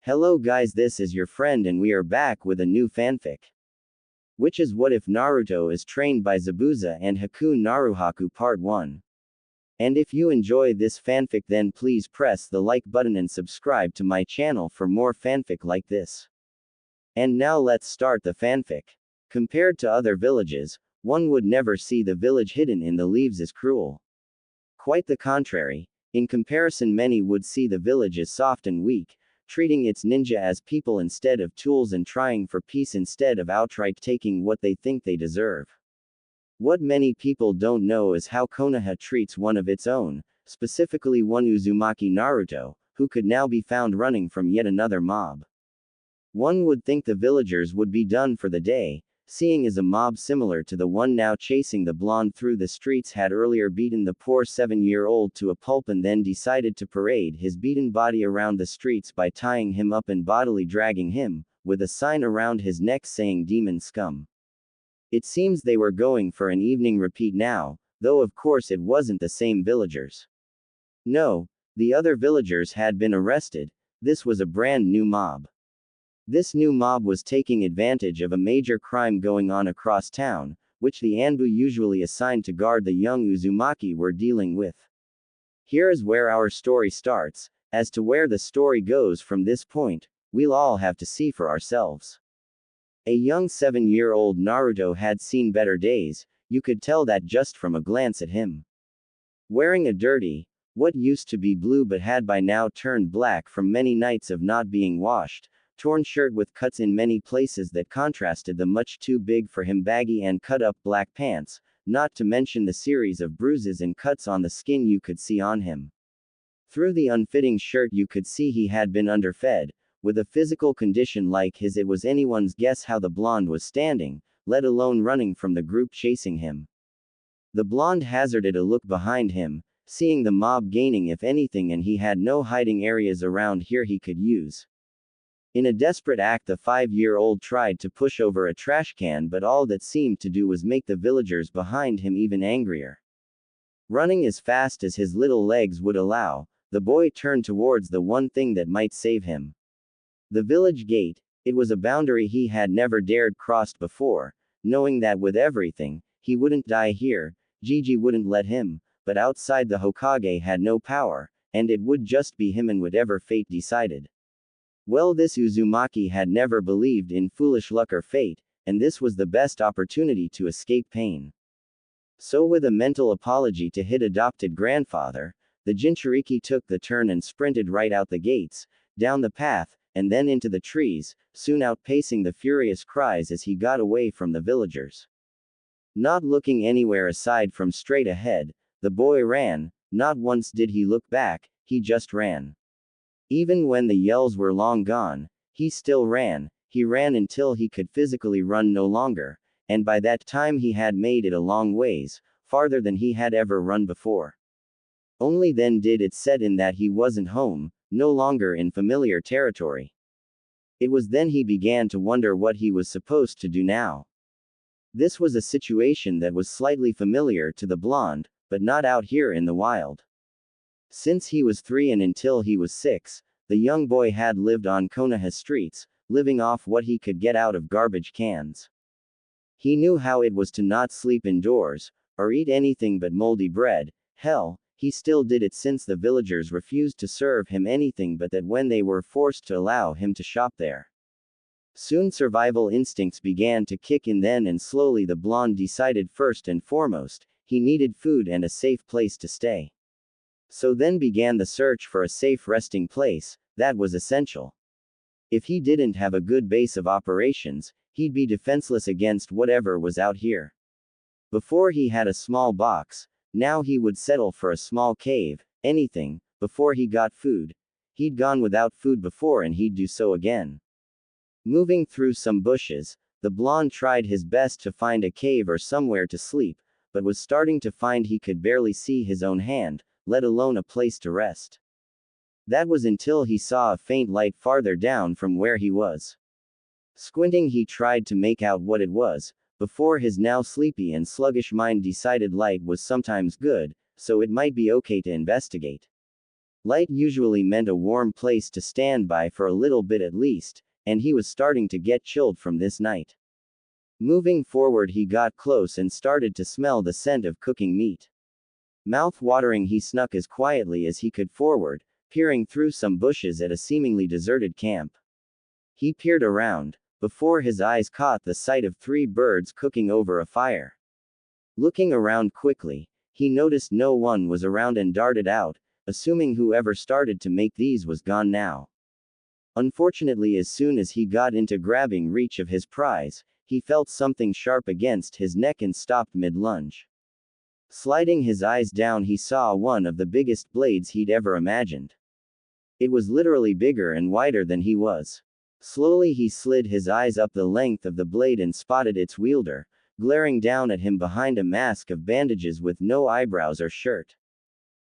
Hello guys, this is your friend and we are back with a new fanfic. Which is what if Naruto is trained by Zabuza and Haku Naruhaku Part 1. And if you enjoy this fanfic then please press the like button and subscribe to my channel for more fanfic like this. And now let's start the fanfic. Compared to other villages, one would never see the village hidden in the leaves as cruel. Quite the contrary. In comparison, many would see the village as soft and weak, treating its ninja as people instead of tools and trying for peace instead of outright taking what they think they deserve. What many people don't know is how Konoha treats one of its own, specifically one Uzumaki Naruto, who could now be found running from yet another mob. One would think the villagers would be done for the day, seeing as a mob similar to the one now chasing the blonde through the streets had earlier beaten the poor 7-year-old to a pulp and then decided to parade his beaten body around the streets by tying him up and bodily dragging him, with a sign around his neck saying "Demon Scum." It seems they were going for an evening repeat now, though of course it wasn't the same villagers. No, the other villagers had been arrested. This was a brand new mob. This new mob was taking advantage of a major crime going on across town, which the Anbu usually assigned to guard the young Uzumaki were dealing with. Here is where our story starts. As to where the story goes from this point, we'll all have to see for ourselves. A young 7-year-old Naruto had seen better days, you could tell that just from a glance at him. Wearing a dirty, what used to be blue but had by now turned black from many nights of not being washed, torn shirt with cuts in many places that contrasted the much too big for him baggy and cut-up black pants, not to mention the series of bruises and cuts on the skin you could see on him. Through the unfitting shirt you could see he had been underfed. With a physical condition like his it was anyone's guess how the blonde was standing, let alone running from the group chasing him. The blonde hazarded a look behind him, seeing the mob gaining if anything and he had no hiding areas around here he could use. In a desperate act the 5-year-old tried to push over a trash can but all that seemed to do was make the villagers behind him even angrier. Running as fast as his little legs would allow, the boy turned towards the one thing that might save him. The village gate. It was a boundary he had never dared cross before, knowing that with everything, he wouldn't die here, Gigi wouldn't let him, but outside the Hokage had no power, and it would just be him and whatever fate decided. Well, this Uzumaki had never believed in foolish luck or fate, and this was the best opportunity to escape pain. So with a mental apology to his adopted grandfather, the Jinchuriki took the turn and sprinted right out the gates, down the path, and then into the trees, soon outpacing the furious cries as he got away from the villagers. Not looking anywhere aside from straight ahead, the boy ran. Not once did he look back, he just ran. Even when the yells were long gone, he still ran. He ran until he could physically run no longer, and by that time he had made it a long ways, farther than he had ever run before. Only then did it set in that he wasn't home, no longer in familiar territory. It was then he began to wonder what he was supposed to do now. This was a situation that was slightly familiar to the blonde, but not out here in the wild. Since he was 3 and until he was 6, the young boy had lived on Konoha streets, living off what he could get out of garbage cans. He knew how it was to not sleep indoors, or eat anything but moldy bread. Hell, he still did it since the villagers refused to serve him anything but that when they were forced to allow him to shop there. Soon survival instincts began to kick in then and slowly the blonde decided first and foremost, he needed food and a safe place to stay. So then began the search for a safe resting place. That was essential. If he didn't have a good base of operations, he'd be defenseless against whatever was out here. Before he had a small box, now he would settle for a small cave, anything. Before he got food. He'd gone without food before and he'd do so again. Moving through some bushes, the blonde tried his best to find a cave or somewhere to sleep, but was starting to find he could barely see his own hand, let alone a place to rest. That was until he saw a faint light farther down from where he was. Squinting he tried to make out what it was, before his now sleepy and sluggish mind decided light was sometimes good, so it might be okay to investigate. Light usually meant a warm place to stand by for a little bit at least, and he was starting to get chilled from this night. Moving forward, he got close and started to smell the scent of cooking meat. Mouth-watering, he snuck as quietly as he could forward, peering through some bushes at a seemingly deserted camp. He peered around, before his eyes caught the sight of 3 birds cooking over a fire. Looking around quickly, he noticed no one was around and darted out, assuming whoever started to make these was gone now. Unfortunately, as soon as he got into grabbing reach of his prize, he felt something sharp against his neck and stopped mid-lunge. Sliding his eyes down, he saw one of the biggest blades he'd ever imagined. It was literally bigger and wider than he was. Slowly he slid his eyes up the length of the blade and spotted its wielder, glaring down at him behind a mask of bandages with no eyebrows or shirt.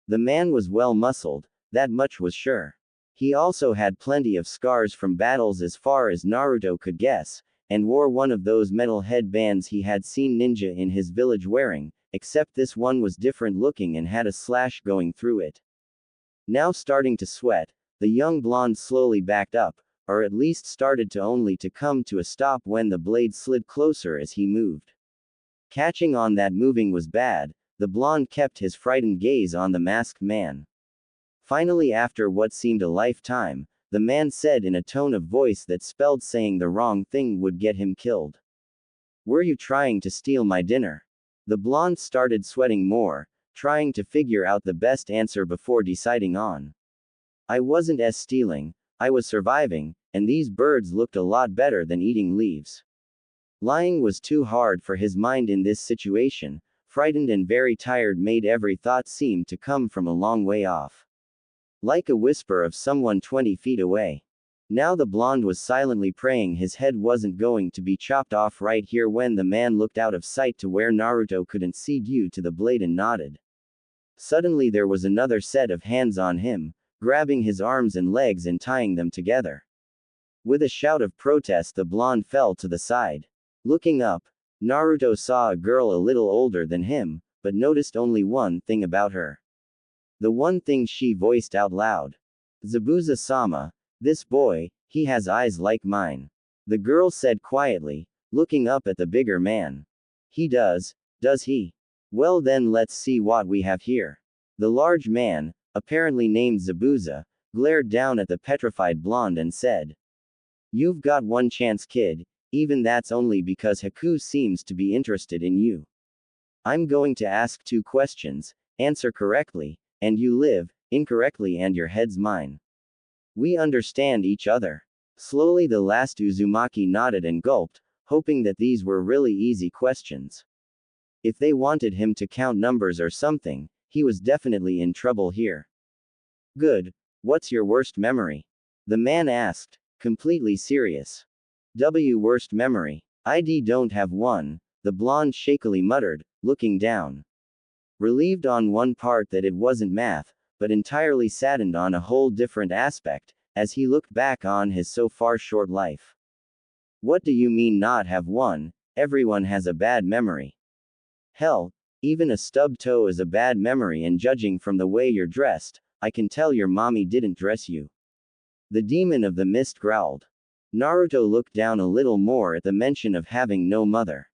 The man was well muscled, that much was sure. He also had plenty of scars from battles as far as Naruto could guess, and wore one of those metal headbands he had seen ninja in his village wearing, except this one was different looking and had a slash going through it. Now starting to sweat, the young blonde slowly backed up, or at least started to only to come to a stop when the blade slid closer as he moved. Catching on that moving was bad, the blonde kept his frightened gaze on the masked man. Finally, after what seemed a lifetime, the man said in a tone of voice that spelled saying the wrong thing would get him killed. "Were you trying to steal my dinner?" The blonde started sweating more, trying to figure out the best answer before deciding on. "I wasn't stealing, I was surviving, and these birds looked a lot better than eating leaves." Lying was too hard for his mind in this situation. Frightened and very tired made every thought seem to come from a long way off. Like a whisper of someone 20 feet away. Now the blonde was silently praying his head wasn't going to be chopped off right here when the man looked out of sight to where Naruto couldn't see due to the blade and nodded. Suddenly there was another set of hands on him, grabbing his arms and legs and tying them together. With a shout of protest, the blonde fell to the side. Looking up, Naruto saw a girl a little older than him, but noticed only one thing about her. The one thing she voiced out loud. "Zabuza-sama, this boy, he has eyes like mine." The girl said quietly, looking up at the bigger man. "He does he? Well then let's see what we have here." The large man, apparently named Zabuza, glared down at the petrified blonde and said, "You've got one chance, kid. Even that's only because Haku seems to be interested in you. I'm going to ask 2 questions, answer correctly, and you live, incorrectly and your head's mine. We understand each other." Slowly the last Uzumaki nodded and gulped, hoping that these were really easy questions. If they wanted him to count numbers or something, he was definitely in trouble here. "Good. What's your worst memory?" the man asked, completely serious. Worst memory. "I don't have one," the blonde shakily muttered, looking down. Relieved on one part that it wasn't math, but entirely saddened on a whole different aspect, as he looked back on his so far short life. "What do you mean not have one? Everyone has a bad memory. Hell, even a stubbed toe is a bad memory, and judging from the way you're dressed, I can tell your mommy didn't dress you." The demon of the mist growled. Naruto looked down a little more at the mention of having no mother.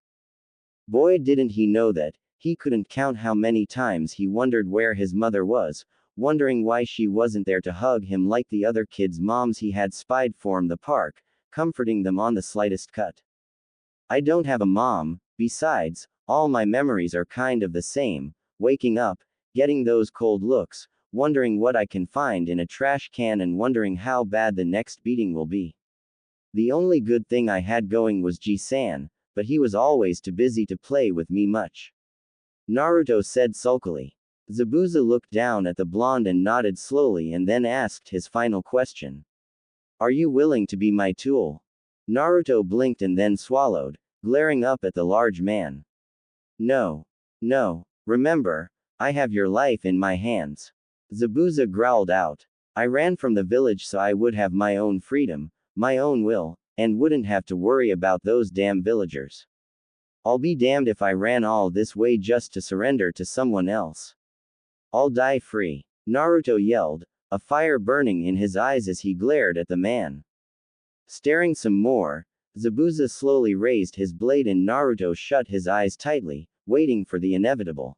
Boy, didn't he know that. He couldn't count how many times he wondered where his mother was, wondering why she wasn't there to hug him like the other kids' moms he had spied from the park, comforting them on the slightest cut. "I don't have a mom, besides, all my memories are kind of the same, waking up, getting those cold looks, wondering what I can find in a trash can and wondering how bad the next beating will be. The only good thing I had going was Ji-san, but he was always too busy to play with me much." Naruto said sulkily. Zabuza looked down at the blonde and nodded slowly and then asked his final question. "Are you willing to be my tool?" Naruto blinked and then swallowed, glaring up at the large man. No. No. Remember, I have your life in my hands." Zabuza growled out. "I ran from the village so I would have my own freedom, my own will, and wouldn't have to worry about those damn villagers. I'll be damned if I ran all this way just to surrender to someone else. I'll die free." Naruto yelled, a fire burning in his eyes as he glared at the man. Staring some more, Zabuza slowly raised his blade and Naruto shut his eyes tightly, waiting for the inevitable.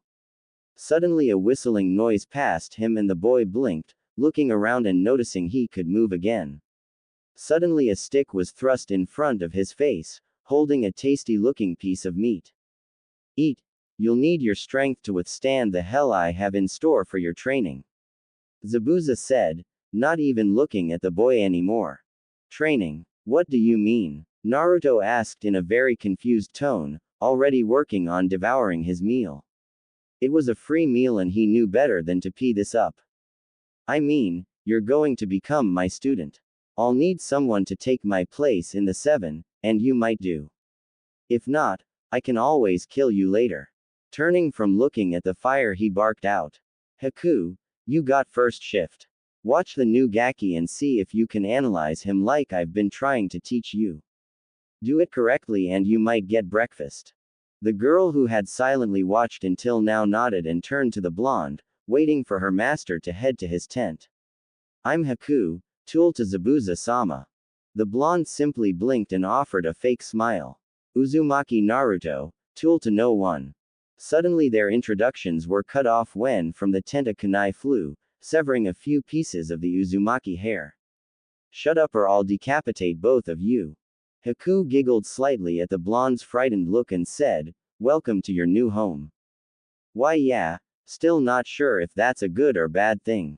Suddenly a whistling noise passed him and the boy blinked, looking around and noticing he could move again. Suddenly a stick was thrust in front of his face, holding a tasty-looking piece of meat. Eat. You'll need your strength to withstand the hell I have in store for your training. Zabuza said, not even looking at the boy anymore. Training? What do you mean? Naruto asked in a very confused tone, already working on devouring his meal. It was a free meal and he knew better than to pee this up. I mean, you're going to become my student. I'll need someone to take my place in the 7, and you might do. If not, I can always kill you later. Turning from looking at the fire he barked out. Haku, you got first shift. Watch the new Gaki and see if you can analyze him like I've been trying to teach you. Do it correctly and you might get breakfast. The girl who had silently watched until now nodded and turned to the blonde, waiting for her master to head to his tent. I'm Haku, tool to Zabuza-sama. The blonde simply blinked and offered a fake smile. Uzumaki Naruto, tool to no one. Suddenly their introductions were cut off when from the tent a kunai flew, severing a few pieces of the Uzumaki hair. Shut up or I'll decapitate both of you. Haku giggled slightly at the blonde's frightened look and said, welcome to your new home. Why yeah, still not sure if that's a good or bad thing.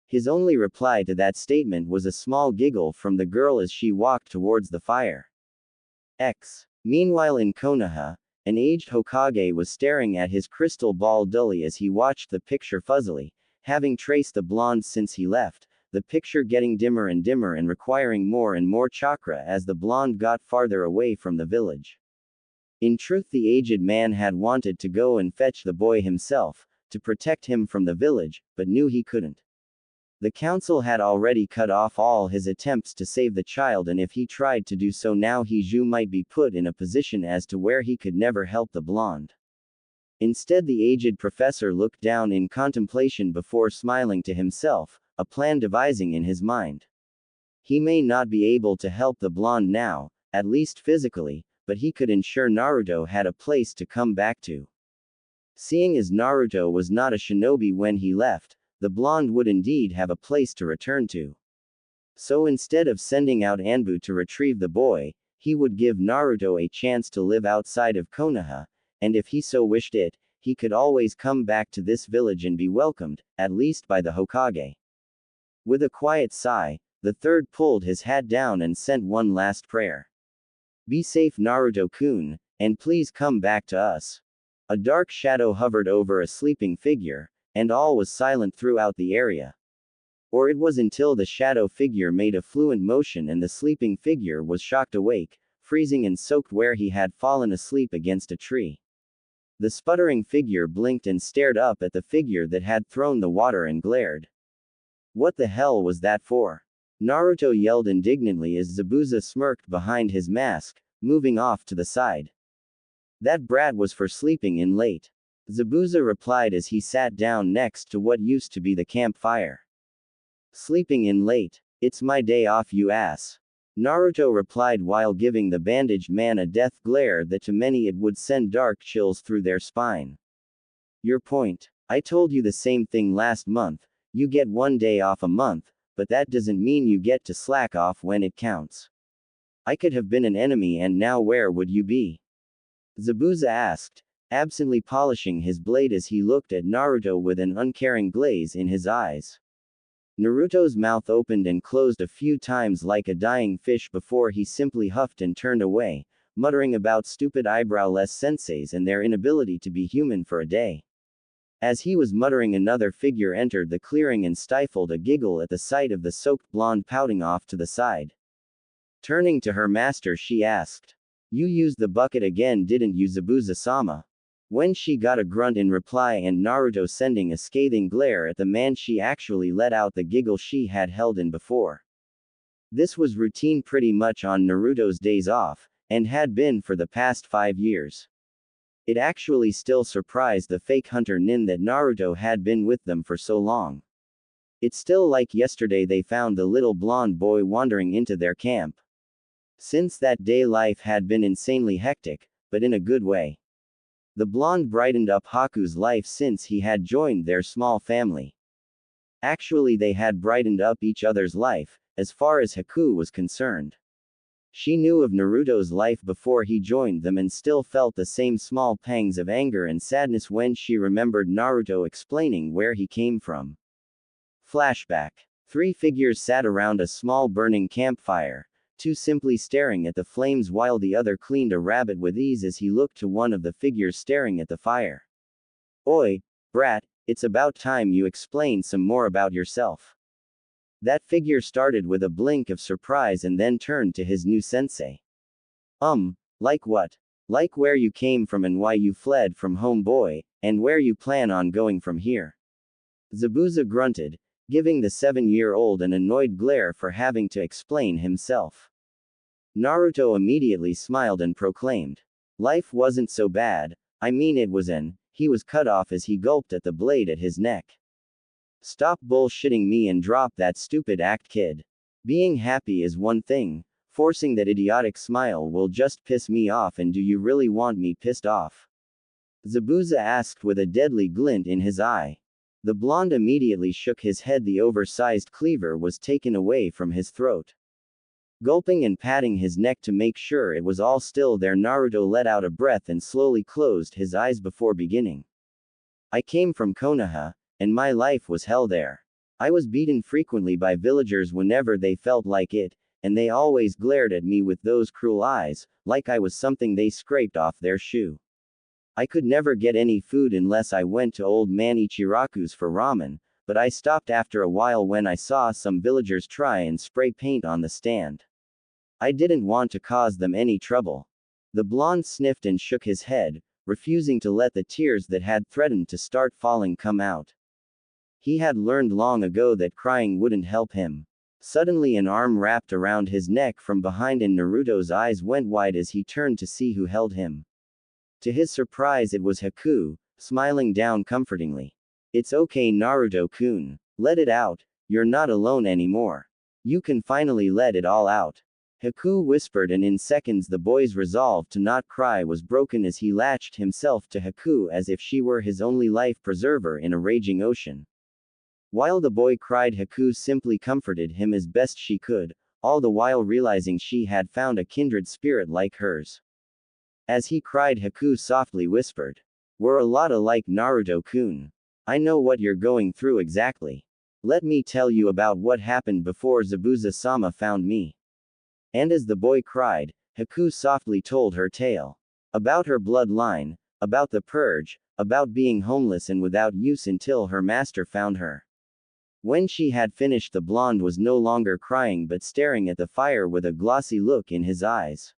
His only reply to that statement was a small giggle from the girl as she walked towards the fire. Meanwhile in Konoha, an aged Hokage was staring at his crystal ball dully as he watched the picture fuzzily, having traced the blonde since he left, the picture getting dimmer and dimmer and requiring more and more chakra as the blonde got farther away from the village. In truth, the aged man had wanted to go and fetch the boy himself, to protect him from the village, but knew he couldn't. The council had already cut off all his attempts to save the child, and if he tried to do so now, Hiju might be put in a position as to where he could never help the blonde. Instead, the aged professor looked down in contemplation before smiling to himself, a plan devising in his mind. He may not be able to help the blonde now, at least physically, but he could ensure Naruto had a place to come back to. Seeing as Naruto was not a shinobi when he left, the blonde would indeed have a place to return to. So instead of sending out Anbu to retrieve the boy, he would give Naruto a chance to live outside of Konoha, and if he so wished it, he could always come back to this village and be welcomed, at least by the Hokage. With a quiet sigh, the third pulled his hat down and sent one last prayer. Be safe, Naruto-kun, and please come back to us. A dark shadow hovered over a sleeping figure, and all was silent throughout the area. Or it was until the shadow figure made a fluent motion and the sleeping figure was shocked awake, freezing and soaked where he had fallen asleep against a tree. The sputtering figure blinked and stared up at the figure that had thrown the water and glared. What the hell was that for? Naruto yelled indignantly as Zabuza smirked behind his mask, moving off to the side. That brat was for sleeping in late. Zabuza replied as he sat down next to what used to be the campfire. Sleeping in late? It's my day off, you ass. Naruto replied while giving the bandaged man a death glare that to many it would send dark chills through their spine. Your point. I told you the same thing last month, you get one day off a month, but that doesn't mean you get to slack off when it counts. I could have been an enemy and now where would you be? Zabuza asked, absently polishing his blade as he looked at Naruto with an uncaring glaze in his eyes. Naruto's mouth opened and closed a few times like a dying fish before he simply huffed and turned away, muttering about stupid eyebrowless senseis and their inability to be human for a day. As he was muttering, another figure entered the clearing and stifled a giggle at the sight of the soaked blonde pouting off to the side. Turning to her master, she asked, "You used the bucket again, didn't you, Zabuza-sama?" When she got a grunt in reply and Naruto sending a scathing glare at the man, she actually let out the giggle she had held in before. This was routine pretty much on Naruto's days off, and had been for the past 5 years. It actually still surprised the fake hunter nin that Naruto had been with them for so long. It's still like yesterday they found the little blonde boy wandering into their camp. Since that day life had been insanely hectic, but in a good way. The blonde brightened up Haku's life since he had joined their small family. Actually they had brightened up each other's life, as far as Haku was concerned. She knew of Naruto's life before he joined them and still felt the same small pangs of anger and sadness when she remembered Naruto explaining where he came from. Flashback. 3 figures sat around a small burning campfire, two simply staring at the flames while the other cleaned a rabbit with ease as he looked to one of the figures staring at the fire. "Oi, brat, it's about time you explain some more about yourself." That figure started with a blink of surprise and then turned to his new sensei. Like what? Like where you came from and why you fled from home, boy, and where you plan on going from here." Zabuza grunted, giving the 7-year-old an annoyed glare for having to explain himself. Naruto immediately smiled and proclaimed, "Life wasn't so bad, I mean it was he was cut off as he gulped at the blade at his neck. "Stop bullshitting me and drop that stupid act, kid. Being happy is one thing, forcing that idiotic smile will just piss me off, and do you really want me pissed off?" Zabuza asked with a deadly glint in his eye. The blonde immediately shook his head. The oversized cleaver was taken away from his throat. Gulping and patting his neck to make sure it was all still there, Naruto let out a breath and slowly closed his eyes before beginning. "I came from Konoha, and my life was hell there. I was beaten frequently by villagers whenever they felt like it, and they always glared at me with those cruel eyes, like I was something they scraped off their shoe. I could never get any food unless I went to old man Ichiraku's for ramen, but I stopped after a while when I saw some villagers try and spray paint on the stand. I didn't want to cause them any trouble." The blonde sniffed and shook his head, refusing to let the tears that had threatened to start falling come out. He had learned long ago that crying wouldn't help him. Suddenly an arm wrapped around his neck from behind and Naruto's eyes went wide as he turned to see who held him. To his surprise it was Haku, smiling down comfortingly. "It's okay, Naruto-kun. Let it out, you're not alone anymore. You can finally let it all out." Haku whispered, and in seconds the boy's resolve to not cry was broken as he latched himself to Haku as if she were his only life preserver in a raging ocean. While the boy cried, Haku simply comforted him as best she could, all the while realizing she had found a kindred spirit like hers. As he cried, Haku softly whispered, "We're a lot alike, Naruto-kun. I know what you're going through exactly. Let me tell you about what happened before Zabuza-sama found me." And as the boy cried, Haku softly told her tale. About her bloodline, about the purge, about being homeless and without use until her master found her. When she had finished, the blonde was no longer crying but staring at the fire with a glossy look in his eyes.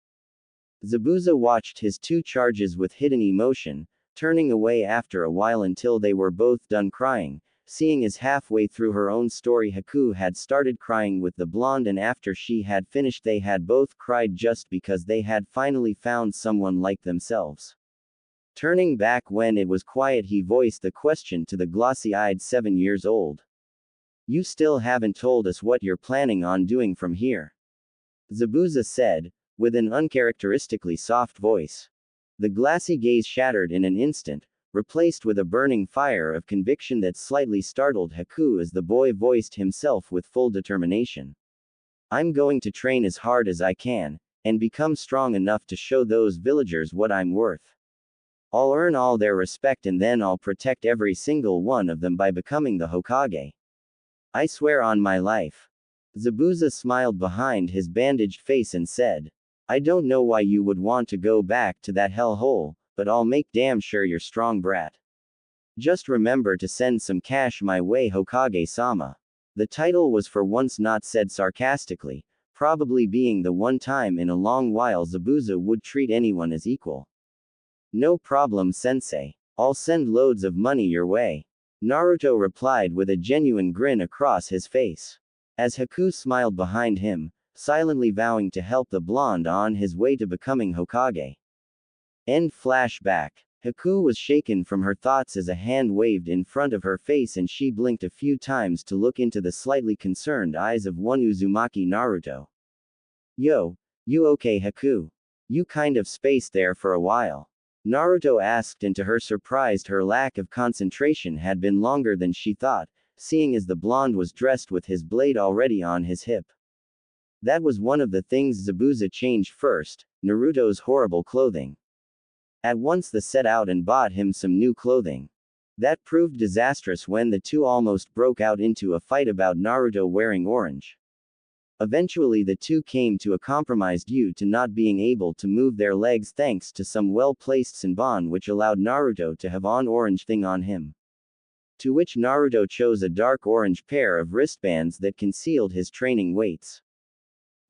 Zabuza watched his two charges with hidden emotion, turning away after a while until they were both done crying, seeing as halfway through her own story Haku had started crying with the blonde, and after she had finished they had both cried just because they had finally found someone like themselves. Turning back when it was quiet, he voiced the question to the glossy-eyed 7-year-old. "You still haven't told us what you're planning on doing from here," Zabuza said, with an uncharacteristically soft voice. The glassy gaze shattered in an instant, replaced with a burning fire of conviction that slightly startled Haku as the boy voiced himself with full determination. "I'm going to train as hard as I can, and become strong enough to show those villagers what I'm worth. I'll earn all their respect and then I'll protect every single one of them by becoming the Hokage. I swear on my life." Zabuza smiled behind his bandaged face and said, "I don't know why you would want to go back to that hellhole, but I'll make damn sure you're strong, brat. Just remember to send some cash my way, Hokage-sama." The title was for once not said sarcastically, probably being the one time in a long while Zabuza would treat anyone as equal. "No problem, sensei. I'll send loads of money your way," Naruto replied with a genuine grin across his face. As Haku smiled behind him, silently vowing to help the blonde on his way to becoming Hokage. End flashback. Haku was shaken from her thoughts as a hand waved in front of her face and she blinked a few times to look into the slightly concerned eyes of one Uzumaki Naruto. Yo, you okay Haku? You kind of spaced there for a while. Naruto asked, and to her surprise her lack of concentration had been longer than she thought, seeing as the blonde was dressed with his blade already on his hip. That was one of the things Zabuza changed first, Naruto's horrible clothing. At once they set out and bought him some new clothing. That proved disastrous when the two almost broke out into a fight about Naruto wearing orange. Eventually the two came to a compromise due to not being able to move their legs thanks to some well-placed sanbon which allowed Naruto to have an orange thing on him. To which Naruto chose a dark orange pair of wristbands that concealed his training weights.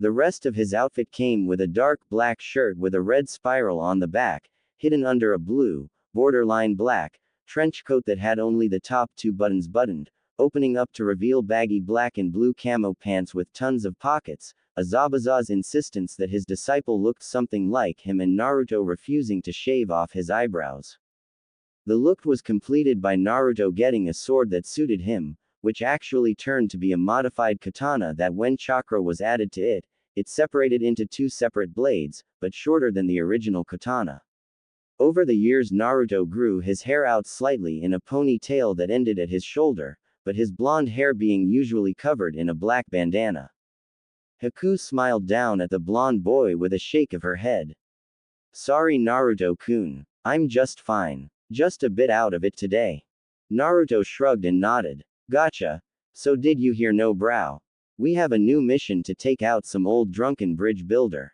The rest of his outfit came with a dark black shirt with a red spiral on the back, hidden under a blue, borderline black, trench coat that had only the top two buttons buttoned, opening up to reveal baggy black and blue camo pants with tons of pockets, a zabuza's insistence that his disciple looked something like him and Naruto refusing to shave off his eyebrows. The look was completed by Naruto getting a sword that suited him, which actually turned to be a modified katana that when chakra was added to it, it separated into two separate blades, but shorter than the original katana. Over the years Naruto grew his hair out slightly in a ponytail that ended at his shoulder, but his blonde hair being usually covered in a black bandana. Haku smiled down at the blonde boy with a shake of her head. Sorry Naruto-kun. I'm just fine. Just a bit out of it today. Naruto shrugged and nodded. Gotcha. So did you hear no brow? We have a new mission to take out some old drunken bridge builder.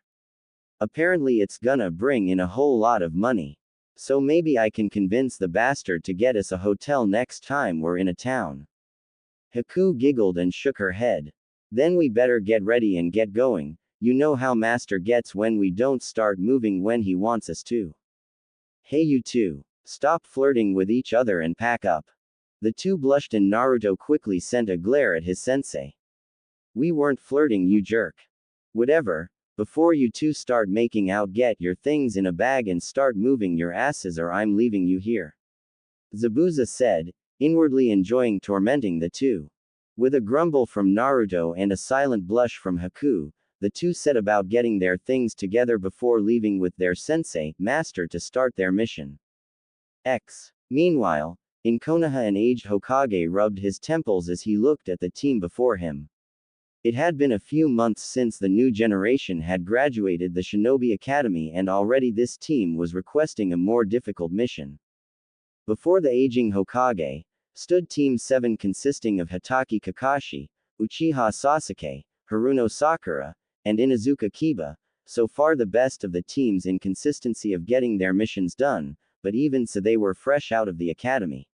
Apparently it's gonna bring in a whole lot of money. So maybe I can convince the bastard to get us a hotel next time we're in a town. Haku giggled and shook her head. Then we better get ready and get going. You know how master gets when we don't start moving when he wants us to. Hey you two. Stop flirting with each other and pack up. The two blushed and Naruto quickly sent a glare at his sensei. We weren't flirting you jerk. Whatever. Before you two start making out get your things in a bag and start moving your asses or I'm leaving you here. Zabuza said, inwardly enjoying tormenting the two. With a grumble from Naruto and a silent blush from Haku, the two set about getting their things together before leaving with their sensei, master to start their mission. Meanwhile, in Konoha an aged Hokage rubbed his temples as he looked at the team before him. It had been a few months since the new generation had graduated the Shinobi Academy and already this team was requesting a more difficult mission. Before the aging Hokage, stood Team 7 consisting of Hatake Kakashi, Uchiha Sasuke, Haruno Sakura, and Inuzuka Kiba, so far the best of the teams in consistency of getting their missions done, but even so they were fresh out of the academy.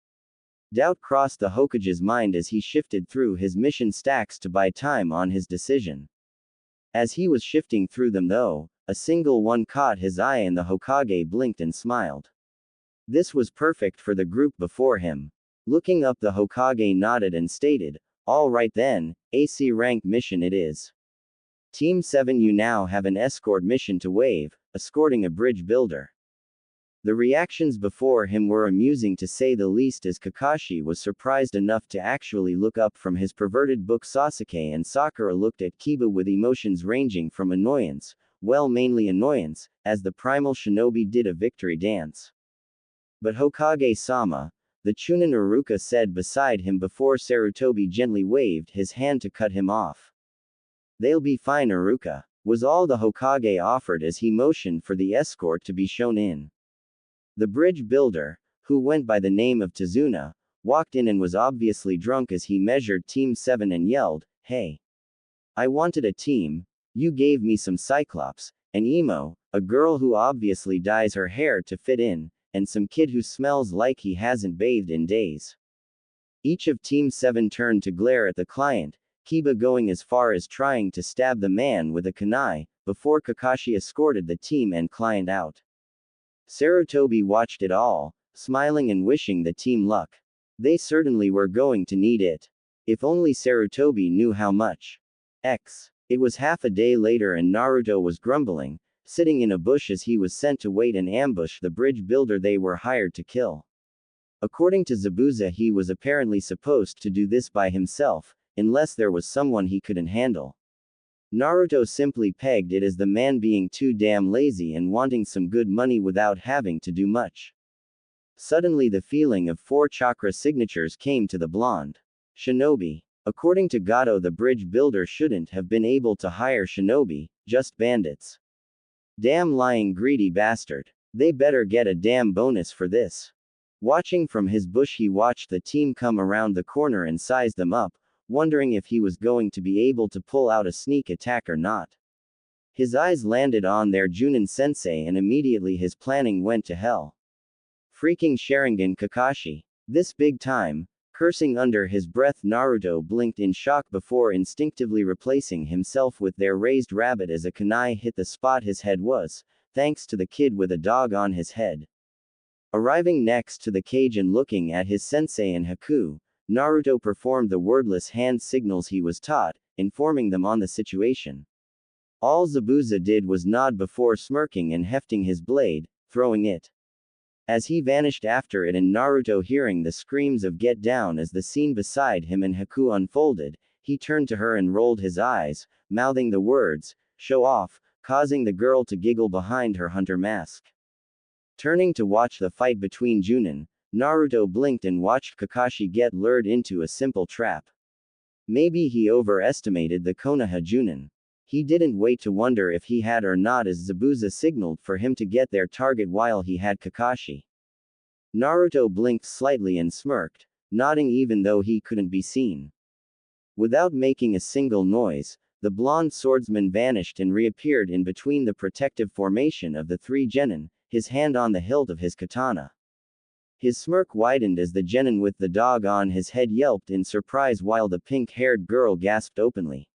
Doubt crossed the Hokage's mind as he shifted through his mission stacks to buy time on his decision. As he was shifting through them though, a single one caught his eye and the Hokage blinked and smiled. This was perfect for the group before him. Looking up the Hokage nodded and stated, all right then, AC rank mission it is. Team 7 you now have an escort mission to wave, escorting a bridge builder. The reactions before him were amusing to say the least as Kakashi was surprised enough to actually look up from his perverted book Sasuke and Sakura looked at Kiba with emotions ranging from annoyance, well mainly annoyance, as the primal shinobi did a victory dance. But Hokage-sama, the Chunin Iruka said beside him before Sarutobi gently waved his hand to cut him off. They'll be fine Iruka, was all the Hokage offered as he motioned for the escort to be shown in. The bridge builder, who went by the name of Tazuna, walked in and was obviously drunk as he measured Team 7 and yelled, hey. I wanted a team, you gave me some Cyclops, an emo, a girl who obviously dyes her hair to fit in, and some kid who smells like he hasn't bathed in days. Each of Team 7 turned to glare at the client, Kiba going as far as trying to stab the man with a kunai, before Kakashi escorted the team and client out. Sarutobi watched it all, smiling and wishing the team luck. They certainly were going to need it. If only Sarutobi knew how much. It was half a day later and Naruto was grumbling, sitting in a bush as he was sent to wait and ambush the bridge builder they were hired to kill. According to Zabuza, he was apparently supposed to do this by himself, unless there was someone he couldn't handle. Naruto simply pegged it as the man being too damn lazy and wanting some good money without having to do much. Suddenly the feeling of 4 chakra signatures came to the blonde. Shinobi. According to Gato, the bridge builder shouldn't have been able to hire shinobi, just bandits. Damn lying greedy bastard. They better get a damn bonus for this. Watching from his bush, he watched the team come around the corner and size them up, wondering if he was going to be able to pull out a sneak attack or not. His eyes landed on their Junin sensei and immediately his planning went to hell. Freaking Sharingan Kakashi. This big time. Cursing under his breath, Naruto blinked in shock before instinctively replacing himself with their raised rabbit as a kunai hit the spot his head was, thanks to the kid with a dog on his head. Arriving next to the cage and looking at his sensei and haku, Naruto performed the wordless hand signals he was taught, informing them on the situation. All Zabuza did was nod before smirking and hefting his blade, throwing it. As he vanished after it and Naruto hearing the screams of "get down" as the scene beside him and Haku unfolded, he turned to her and rolled his eyes, mouthing the words, "show off," causing the girl to giggle behind her hunter mask. Turning to watch the fight between Junin, Naruto blinked and watched Kakashi get lured into a simple trap. Maybe he overestimated the Konoha Junin. He didn't wait to wonder if he had or not as Zabuza signaled for him to get their target while he had Kakashi. Naruto blinked slightly and smirked, nodding even though he couldn't be seen. Without making a single noise, the blonde swordsman vanished and reappeared in between the protective formation of the 3 genin, his hand on the hilt of his katana. His smirk widened as the genin with the dog on his head yelped in surprise while the pink-haired girl gasped openly.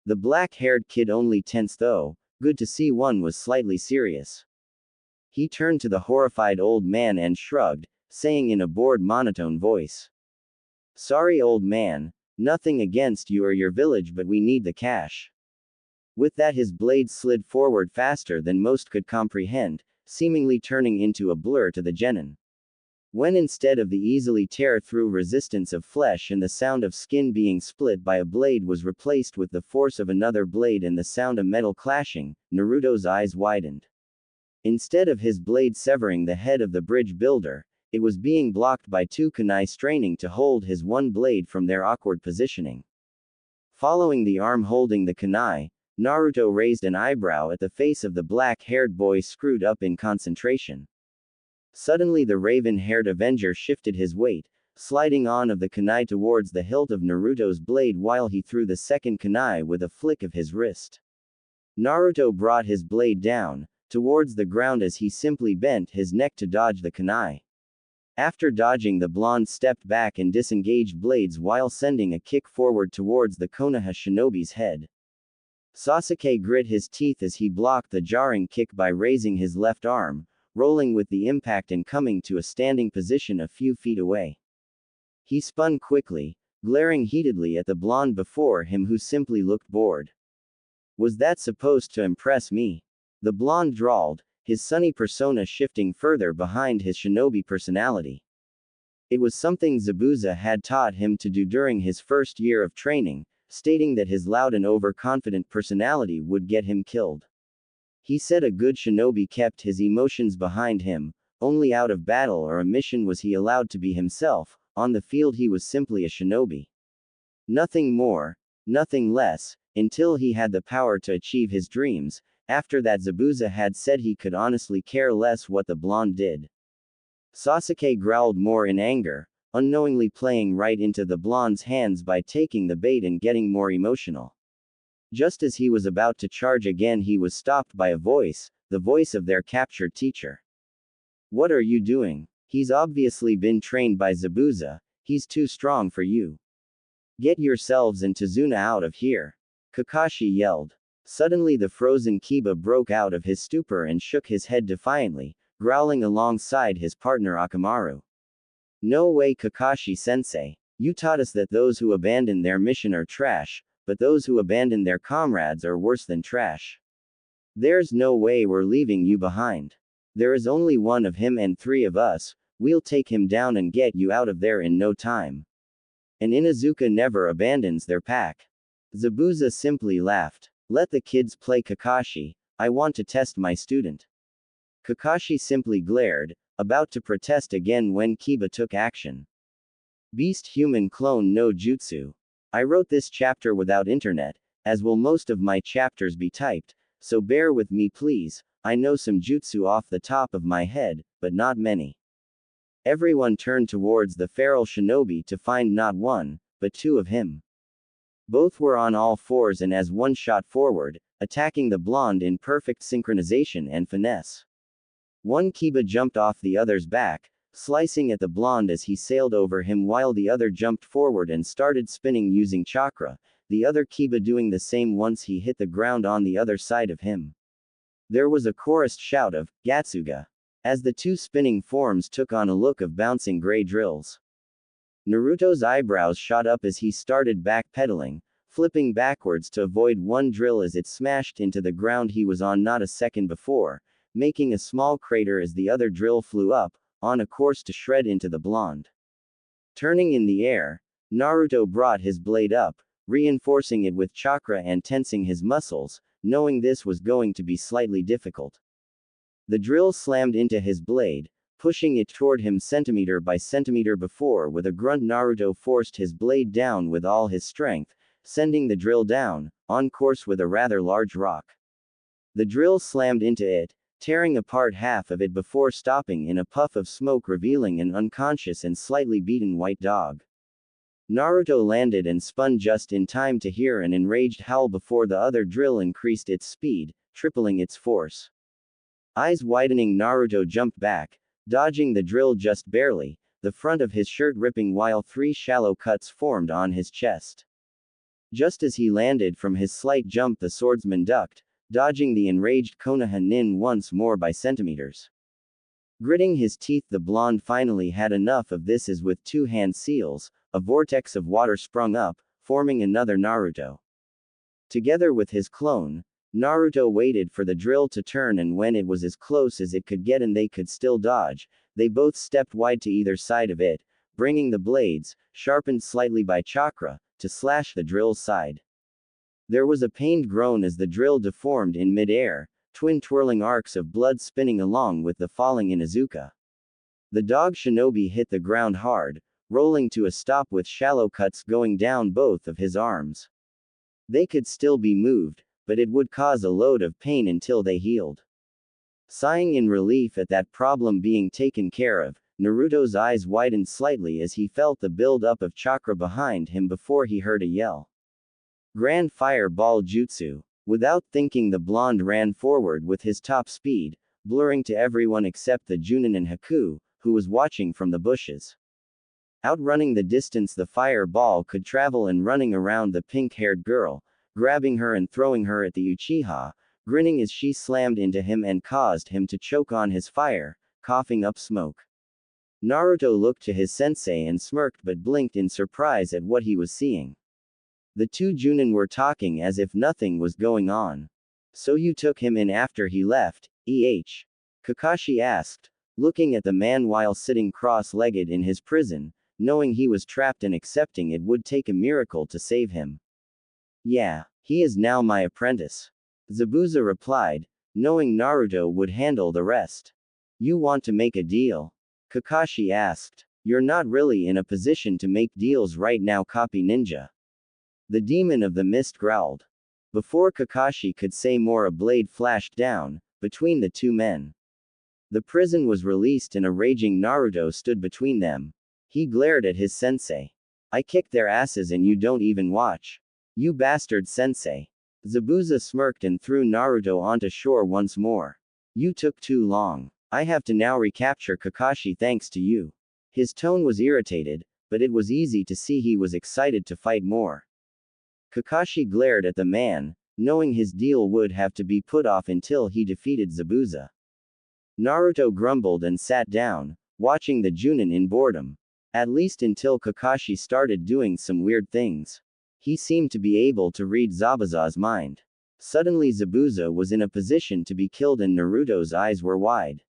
The black-haired kid only tensed though, good to see one was slightly serious. He turned to the horrified old man and shrugged, saying in a bored monotone voice. "Sorry old man, nothing against you or your village but we need the cash." With that his blade slid forward faster than most could comprehend, seemingly turning into a blur to the genin. When instead of the easily tear through resistance of flesh and the sound of skin being split by a blade was replaced with the force of another blade and the sound of metal clashing, Naruto's eyes widened. Instead of his blade severing the head of the bridge builder, it was being blocked by 2 kunai straining to hold his one blade from their awkward positioning. Following the arm holding the kunai, Naruto raised an eyebrow at the face of the black-haired boy screwed up in concentration. Suddenly the raven-haired Avenger shifted his weight, sliding on of the kunai towards the hilt of Naruto's blade while he threw the second kunai with a flick of his wrist. Naruto brought his blade down, towards the ground as he simply bent his neck to dodge the kunai. After dodging, the blonde stepped back and disengaged blades while sending a kick forward towards the Konoha shinobi's head. Sasuke grit his teeth as he blocked the jarring kick by raising his left arm, rolling with the impact and coming to a standing position a few feet away. He spun quickly, glaring heatedly at the blonde before him who simply looked bored. "Was that supposed to impress me?" The blonde drawled, his sunny persona shifting further behind his shinobi personality. It was something Zabuza had taught him to do during his first year of training, stating that his loud and overconfident personality would get him killed. He said a good shinobi kept his emotions behind him, only out of battle or a mission was he allowed to be himself, on the field he was simply a shinobi. Nothing more, nothing less, until he had the power to achieve his dreams. After that Zabuza had said he could honestly care less what the blonde did. Sasuke growled more in anger, unknowingly playing right into the blonde's hands by taking the bait and getting more emotional. Just as he was about to charge again, he was stopped by a voice, the voice of their captured teacher. "What are you doing? He's obviously been trained by Zabuza, he's too strong for you. Get yourselves and Tazuna out of here," Kakashi yelled. Suddenly the frozen Kiba broke out of his stupor and shook his head defiantly, growling alongside his partner Akamaru. "No way, Kakashi-sensei. You taught us that those who abandon their mission are trash, but those who abandon their comrades are worse than trash. There's no way we're leaving you behind. There is only one of him and 3 of us, we'll take him down and get you out of there in no time. And Inuzuka never abandons their pack. Zabuza simply laughed. Let the kids play Kakashi, I want to test my student. Kakashi simply glared, about to protest again when Kiba took action. Beast Human Clone no Jutsu. I wrote this chapter without internet, as will most of my chapters be typed, so bear with me please, I know some jutsu off the top of my head, but not many. Everyone turned towards the feral shinobi to find not one, but 2 of him. Both were on all fours and as one shot forward, attacking the blonde in perfect synchronization and finesse. One Kiba jumped off the other's back, slicing at the blonde as he sailed over him while the other jumped forward and started spinning using chakra, the other Kiba doing the same once he hit the ground on the other side of him. There was a chorused shout of, Gatsuga, as the 2 spinning forms took on a look of bouncing gray drills. Naruto's eyebrows shot up as he started backpedaling, flipping backwards to avoid one drill as it smashed into the ground he was on not a second before, making a small crater as the other drill flew up, on a course to shred into the blonde. Turning in the air, Naruto brought his blade up, reinforcing it with chakra and tensing his muscles, knowing this was going to be slightly difficult. The drill slammed into his blade, pushing it toward him centimeter by centimeter before with a grunt Naruto forced his blade down with all his strength, sending the drill down, on course with a rather large rock. The drill slammed into it, tearing apart half of it before stopping in a puff of smoke revealing an unconscious and slightly beaten white dog. Naruto landed and spun just in time to hear an enraged howl before the other drill increased its speed, tripling its force. Eyes widening, Naruto jumped back, dodging the drill just barely, the front of his shirt ripping while 3 shallow cuts formed on his chest. Just as he landed from his slight jump, the swordsman ducked, dodging the enraged Konoha nin once more by centimeters. Gritting his teeth, the blonde finally had enough of this as with 2 hand seals, a vortex of water sprung up, forming another Naruto. Together with his clone, Naruto waited for the drill to turn, and when it was as close as it could get and they could still dodge, they both stepped wide to either side of it, bringing the blades, sharpened slightly by chakra, to slash the drill's side. There was a pained groan as the drill deformed in mid-air, twin twirling arcs of blood spinning along with the falling Inuzuka. The dog shinobi hit the ground hard, rolling to a stop with shallow cuts going down both of his arms. They could still be moved, but it would cause a load of pain until they healed. Sighing in relief at that problem being taken care of, Naruto's eyes widened slightly as he felt the build-up of chakra behind him before he heard a yell. Grand Fire Ball Jutsu. Without thinking, the blonde ran forward with his top speed, blurring to everyone except the Junin and Haku, who was watching from the bushes. Outrunning the distance the fire ball could travel and running around the pink-haired girl, grabbing her and throwing her at the Uchiha, grinning as she slammed into him and caused him to choke on his fire, coughing up smoke. Naruto looked to his sensei and smirked but blinked in surprise at what he was seeing. The 2 Junin were talking as if nothing was going on. So you took him in after he left, Kakashi asked, looking at the man while sitting cross-legged in his prison, knowing he was trapped and accepting it would take a miracle to save him. Yeah, he is now my apprentice. Zabuza replied, knowing Naruto would handle the rest. You want to make a deal? Kakashi asked. You're not really in a position to make deals right now, copy ninja. The demon of the mist growled. Before Kakashi could say more, a blade flashed down, between the 2 men. The prison was released and a raging Naruto stood between them. He glared at his sensei. I kicked their asses and you don't even watch. You bastard sensei. Zabuza smirked and threw Naruto onto shore once more. You took too long. I have to now recapture Kakashi thanks to you. His tone was irritated, but it was easy to see he was excited to fight more. Kakashi glared at the man, knowing his deal would have to be put off until he defeated Zabuza. Naruto grumbled and sat down, watching the Junin in boredom. At least until Kakashi started doing some weird things. He seemed to be able to read Zabuza's mind. Suddenly Zabuza was in a position to be killed and Naruto's eyes were wide.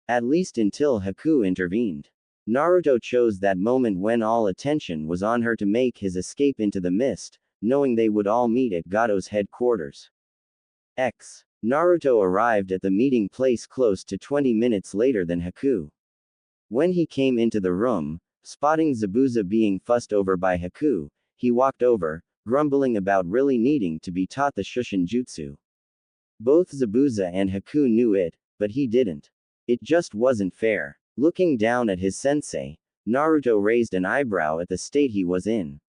At least until Haku intervened. Naruto chose that moment when all attention was on her to make his escape into the mist, knowing they would all meet at Gato's headquarters. Naruto arrived at the meeting place close to 20 minutes later than Haku. When he came into the room, spotting Zabuza being fussed over by Haku, he walked over, grumbling about really needing to be taught the Shushin Jutsu. Both Zabuza and Haku knew it, but he didn't. It just wasn't fair. Looking down at his sensei, Naruto raised an eyebrow at the state he was in.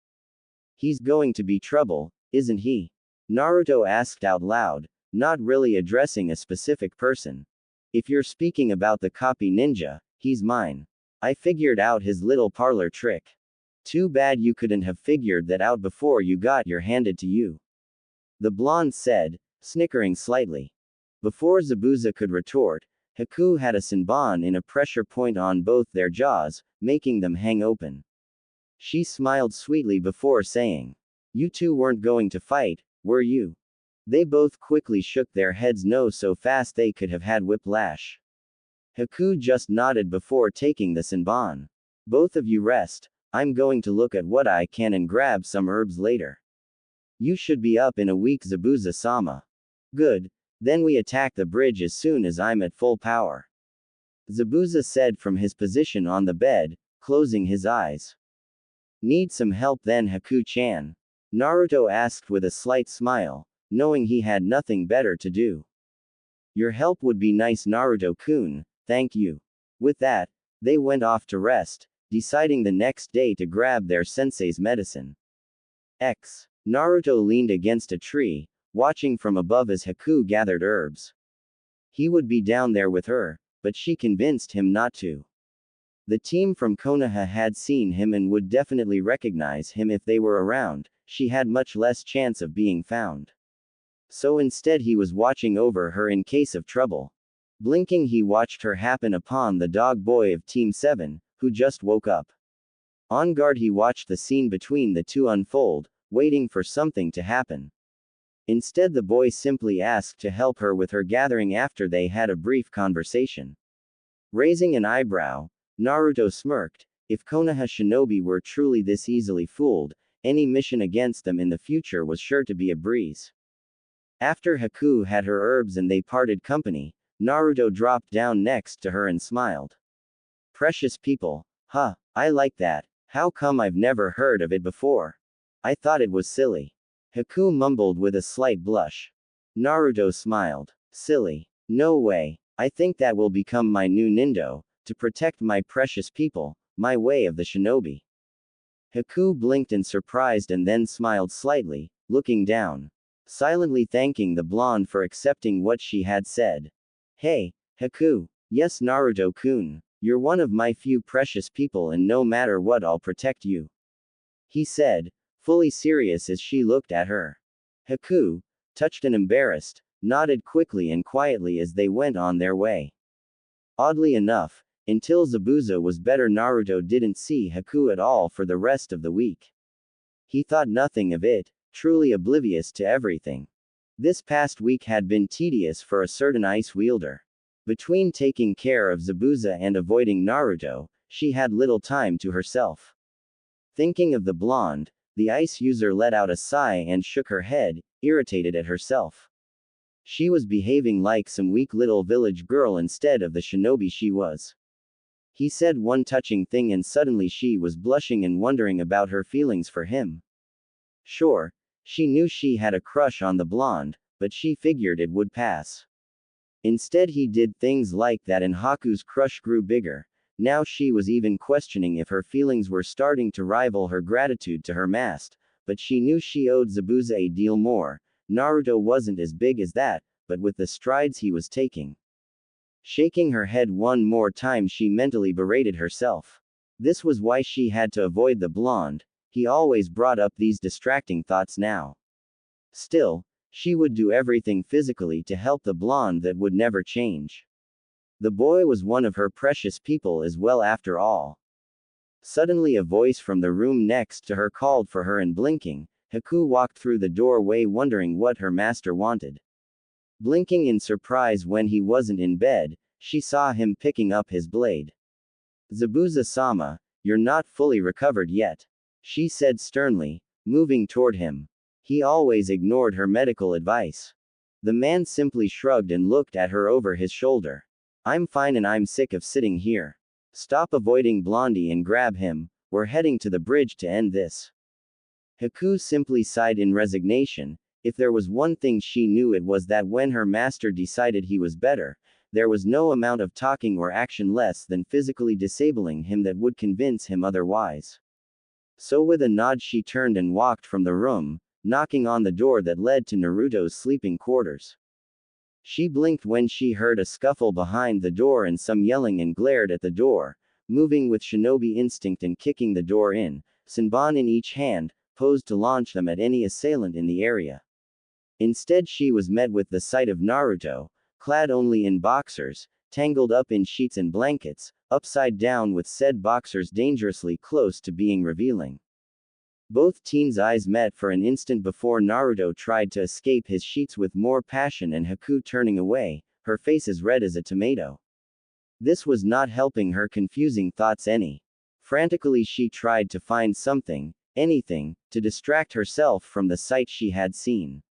He's going to be trouble, isn't he? Naruto asked out loud, not really addressing a specific person. If you're speaking about the copy ninja, he's mine. I figured out his little parlor trick. Too bad you couldn't have figured that out before you got your handed to you. The blonde said, snickering slightly. Before Zabuza could retort, Haku had a senbon in a pressure point on both their jaws, making them hang open. She smiled sweetly before saying, "You two weren't going to fight, were you?" They both quickly shook their heads no so fast they could have had whiplash. Haku just nodded before taking the senbon. "Both of you rest, I'm going to look at what I can and grab some herbs later. You should be up in a week, Zabuza-sama." "Good. Then we attack the bridge as soon as I'm at full power," Zabuza said from his position on the bed, closing his eyes. "Need some help then, Haku-chan?" Naruto asked with a slight smile, knowing he had nothing better to do. "Your help would be nice, Naruto-kun, thank you." With that, they went off to rest, deciding the next day to grab their sensei's medicine. Naruto leaned against a tree, watching from above as Haku gathered herbs. He would be down there with her, but she convinced him not to. The team from Konoha had seen him and would definitely recognize him if they were around. She had much less chance of being found. So instead he was watching over her in case of trouble. Blinking he watched her happen upon the dog boy of Team 7, who just woke up. On guard he watched the scene between the two unfold, waiting for something to happen. Instead the boy simply asked to help her with her gathering after they had a brief conversation. Raising an eyebrow, Naruto smirked. If Konoha shinobi were truly this easily fooled, any mission against them in the future was sure to be a breeze. After Haku had her herbs and they parted company, Naruto dropped down next to her and smiled. "Precious people, huh, I like that. How come I've never heard of it before? I thought it was silly." Haku mumbled with a slight blush. Naruto smiled. "Silly? No way. I think that will become my new nindo, to protect my precious people, my way of the shinobi." Haku blinked in surprise and then smiled slightly, looking down. Silently thanking the blonde for accepting what she had said. "Hey, Haku. Yes, Naruto-kun. You're one of my few precious people and no matter what I'll protect you," he said, fully serious as she looked at her. Haku, touched and embarrassed, nodded quickly and quietly as they went on their way. Oddly enough, until Zabuza was better, Naruto didn't see Haku at all for the rest of the week. He thought nothing of it, truly oblivious to everything. This past week had been tedious for a certain ice wielder. Between taking care of Zabuza and avoiding Naruto, she had little time to herself. Thinking of the blonde, the ice user let out a sigh and shook her head, irritated at herself. She was behaving like some weak little village girl instead of the shinobi she was. He said one touching thing and suddenly she was blushing and wondering about her feelings for him. Sure, she knew she had a crush on the blonde, but she figured it would pass. Instead he did things like that and Haku's crush grew bigger. Now she was even questioning if her feelings were starting to rival her gratitude to her master, but she knew she owed Zabuza a deal more. Naruto wasn't as big as that, but with the strides he was taking. Shaking her head one more time she mentally berated herself. This was why she had to avoid the blonde. He always brought up these distracting thoughts now. Still, she would do everything physically to help the blonde that would never change. The boy was one of her precious people as well after all. Suddenly a voice from the room next to her called for her and blinking, Haku walked through the doorway wondering what her master wanted. Blinking in surprise when he wasn't in bed, she saw him picking up his blade. Zabuza-sama, you're not fully recovered yet, she said sternly, moving toward him. He always ignored her medical advice. The man simply shrugged and looked at her over his shoulder. I'm fine and I'm sick of sitting here. Stop avoiding Blondie and grab him, we're heading to the bridge to end this. Haku simply sighed in resignation. If there was one thing she knew, it was that when her master decided he was better, there was no amount of talking or action less than physically disabling him that would convince him otherwise. So with a nod she turned and walked from the room, knocking on the door that led to Naruto's sleeping quarters. She blinked when she heard a scuffle behind the door and some yelling and glared at the door, moving with shinobi instinct and kicking the door in, senbon in each hand, posed to launch them at any assailant in the area. Instead she was met with the sight of Naruto, clad only in boxers, tangled up in sheets and blankets, upside down with said boxers dangerously close to being revealing. Both teens' eyes met for an instant before Naruto tried to escape his sheets with more passion and Haku turning away, her face as red as a tomato. This was not helping her confusing thoughts any. Frantically she tried to find something, anything, to distract herself from the sight she had seen.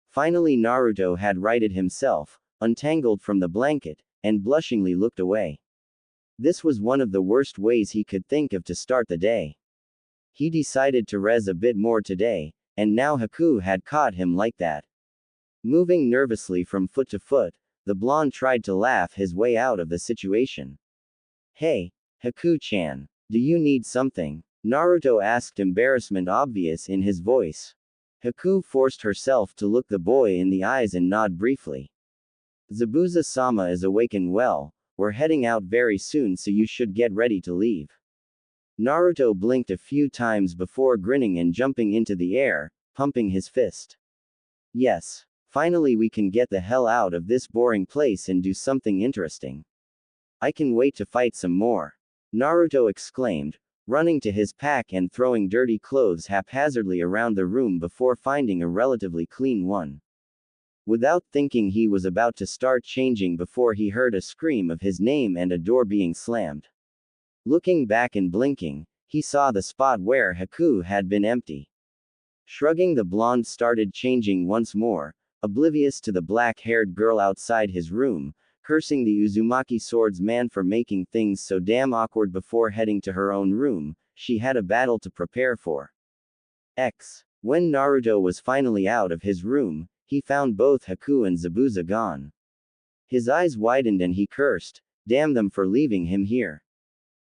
Finally Naruto had righted himself, untangled from the blanket, and blushingly looked away. This was one of the worst ways he could think of to start the day. He decided to rest a bit more today, and now Haku had caught him like that. Moving nervously from foot to foot, the blonde tried to laugh his way out of the situation. Hey, Haku-chan, do you need something? Naruto asked, embarrassment obvious in his voice. Haku forced herself to look the boy in the eyes and nod briefly. Zabuza-sama is awake and well, we're heading out very soon so you should get ready to leave. Naruto blinked a few times before grinning and jumping into the air, pumping his fist. Yes. Finally we can get the hell out of this boring place and do something interesting. I can wait to fight some more. Naruto exclaimed, running to his pack and throwing dirty clothes haphazardly around the room before finding a relatively clean one. Without thinking he was about to start changing before he heard a scream of his name and a door being slammed. Looking back and blinking, he saw the spot where Haku had been empty. Shrugging, the blonde started changing once more, oblivious to the black-haired girl outside his room, cursing the Uzumaki swordsman for making things so damn awkward before heading to her own room. She had a battle to prepare for. When Naruto was finally out of his room, he found both Haku and Zabuza gone. His eyes widened and he cursed, damn them for leaving him here.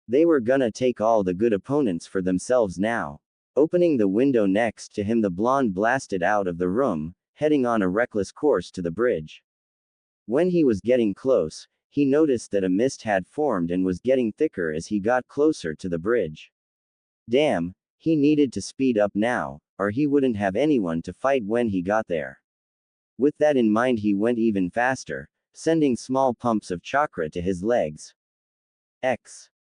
They were gonna take all the good opponents for themselves now. Opening the window next to him, the blonde blasted out of the room, heading on a reckless course to the bridge. When he was getting close, he noticed that a mist had formed and was getting thicker as he got closer to the bridge. Damn, he needed to speed up now, or he wouldn't have anyone to fight when he got there. With that in mind he went even faster, sending small pumps of chakra to his legs.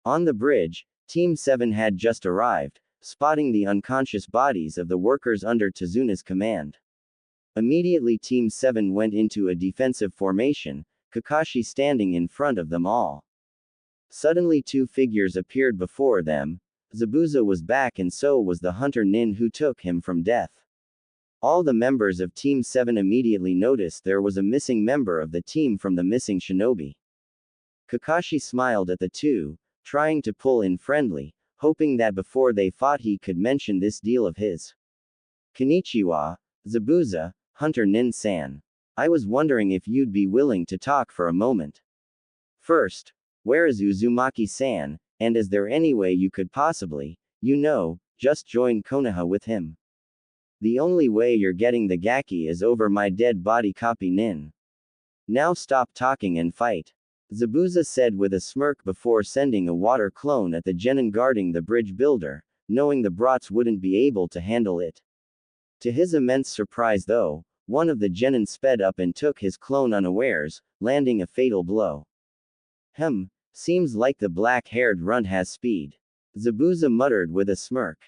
On the bridge, Team 7 had just arrived, spotting the unconscious bodies of the workers under Tezuna's command. Immediately Team 7 went into a defensive formation, Kakashi standing in front of them all. Suddenly two figures appeared before them. Zabuza was back and so was the hunter nin who took him from death. All the members of Team 7 immediately noticed there was a missing member of the team from the missing shinobi. Kakashi smiled at the two, trying to pull in friendly, hoping that before they fought he could mention this deal of his. Konnichiwa, Zabuza, Hunter Nin-san. I was wondering if you'd be willing to talk for a moment. First, where is Uzumaki-san, and is there any way you could possibly, just join Konoha with him? The only way you're getting the gaki is over my dead body copy nin. Now stop talking and fight. Zabuza said with a smirk before sending a water clone at the genin guarding the bridge builder, knowing the brats wouldn't be able to handle it. To his immense surprise though, one of the genin sped up and took his clone unawares, landing a fatal blow. Seems like the black-haired runt has speed. Zabuza muttered with a smirk.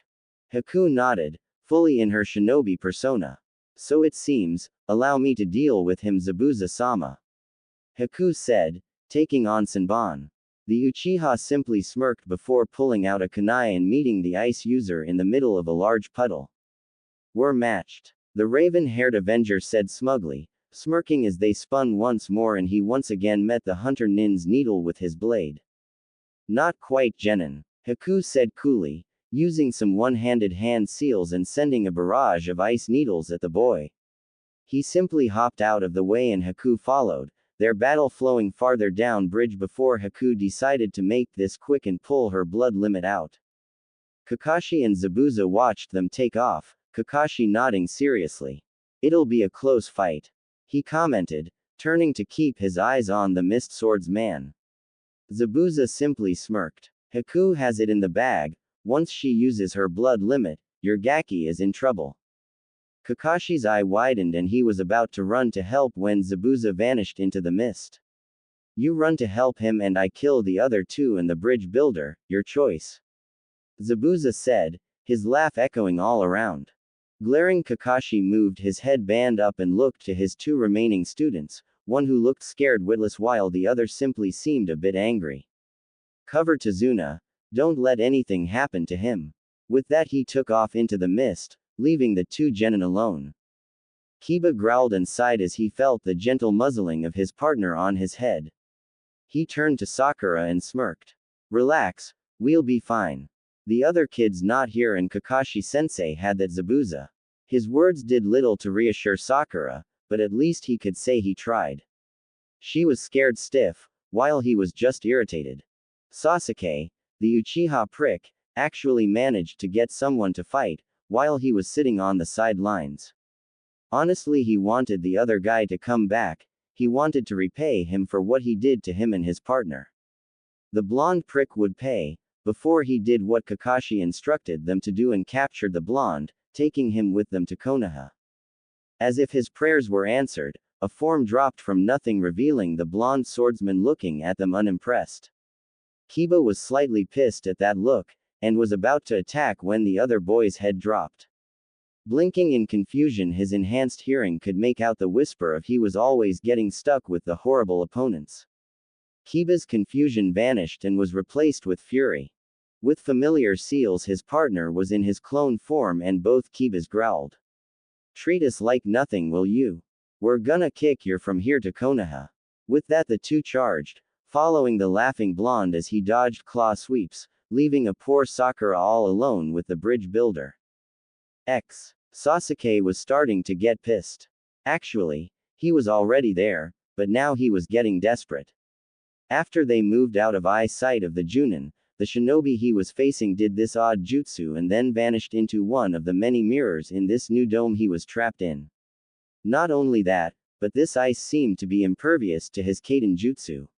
Haku nodded, fully in her shinobi persona. So it seems, allow me to deal with him, Zabuza-sama. Haku said, taking on Senbon. The Uchiha simply smirked before pulling out a kunai and meeting the ice user in the middle of a large puddle. We're matched. The raven-haired Avenger said smugly, smirking as they spun once more and he once again met the Hunter Nin's needle with his blade. Not quite, Genin. Haku said coolly, using some one-handed hand seals and sending a barrage of ice needles at the boy. He simply hopped out of the way and Haku followed, their battle flowing farther down bridge before Haku decided to make this quick and pull her blood limit out. Kakashi and Zabuza watched them take off, Kakashi nodding seriously. It'll be a close fight, he commented, turning to keep his eyes on the Mist Swordsman. Zabuza simply smirked. Haku has it in the bag, once she uses her blood limit, your Gaki is in trouble. Kakashi's eye widened and he was about to run to help when Zabuza vanished into the mist. You run to help him and I kill the other two and the bridge builder, your choice. Zabuza said, his laugh echoing all around. Glaring, Kakashi moved his headband up and looked to his two remaining students, one who looked scared witless while the other simply seemed a bit angry. Cover Tazuna, don't let anything happen to him. With that he took off into the mist, leaving the two genin alone. Kiba growled and sighed as he felt the gentle muzzling of his partner on his head. He turned to Sakura and smirked. Relax, we'll be fine. The other kid's not here and Kakashi-sensei had that Zabuza. His words did little to reassure Sakura, but at least he could say he tried. She was scared stiff, while he was just irritated. Sasuke, the Uchiha prick, actually managed to get someone to fight, while he was sitting on the sidelines. Honestly, he wanted the other guy to come back, he wanted to repay him for what he did to him and his partner. The blonde prick would pay, before he did what Kakashi instructed them to do and captured the blonde, taking him with them to Konoha. As if his prayers were answered, a form dropped from nothing revealing the blonde swordsman looking at them unimpressed. Kiba was slightly pissed at that look, and was about to attack when the other boy's head dropped. Blinking in confusion, his enhanced hearing could make out the whisper of he was always getting stuck with the horrible opponents. Kiba's confusion vanished and was replaced with fury. With familiar seals, his partner was in his clone form and both Kibas growled. Treat us like nothing, will you? We're gonna kick you from here to Konoha. With that the two charged, following the laughing blonde as he dodged claw sweeps, leaving a poor Sakura all alone with the bridge builder. Sasuke was starting to get pissed. Actually, he was already there, but now he was getting desperate. After they moved out of eyesight of the Junin, the shinobi he was facing did this odd jutsu and then vanished into one of the many mirrors in this new dome he was trapped in. Not only that, but this ice seemed to be impervious to his Kaden jutsu.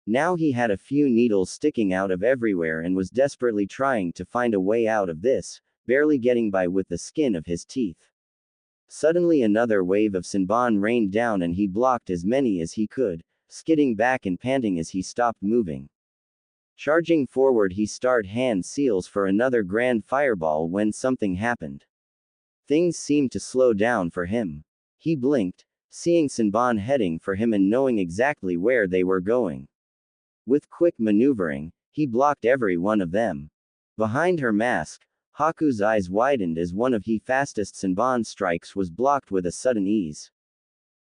Now he had a few needles sticking out of everywhere and was desperately trying to find a way out of this, barely getting by with the skin of his teeth. Suddenly another wave of Senbon rained down and he blocked as many as he could, skidding back and panting as he stopped moving. Charging forward he started hand seals for another grand fireball when something happened. Things seemed to slow down for him. He blinked, seeing Senbon heading for him and knowing exactly where they were going. With quick maneuvering, he blocked every one of them. Behind her mask, Haku's eyes widened as one of his fastest Senbon strikes was blocked with a sudden ease.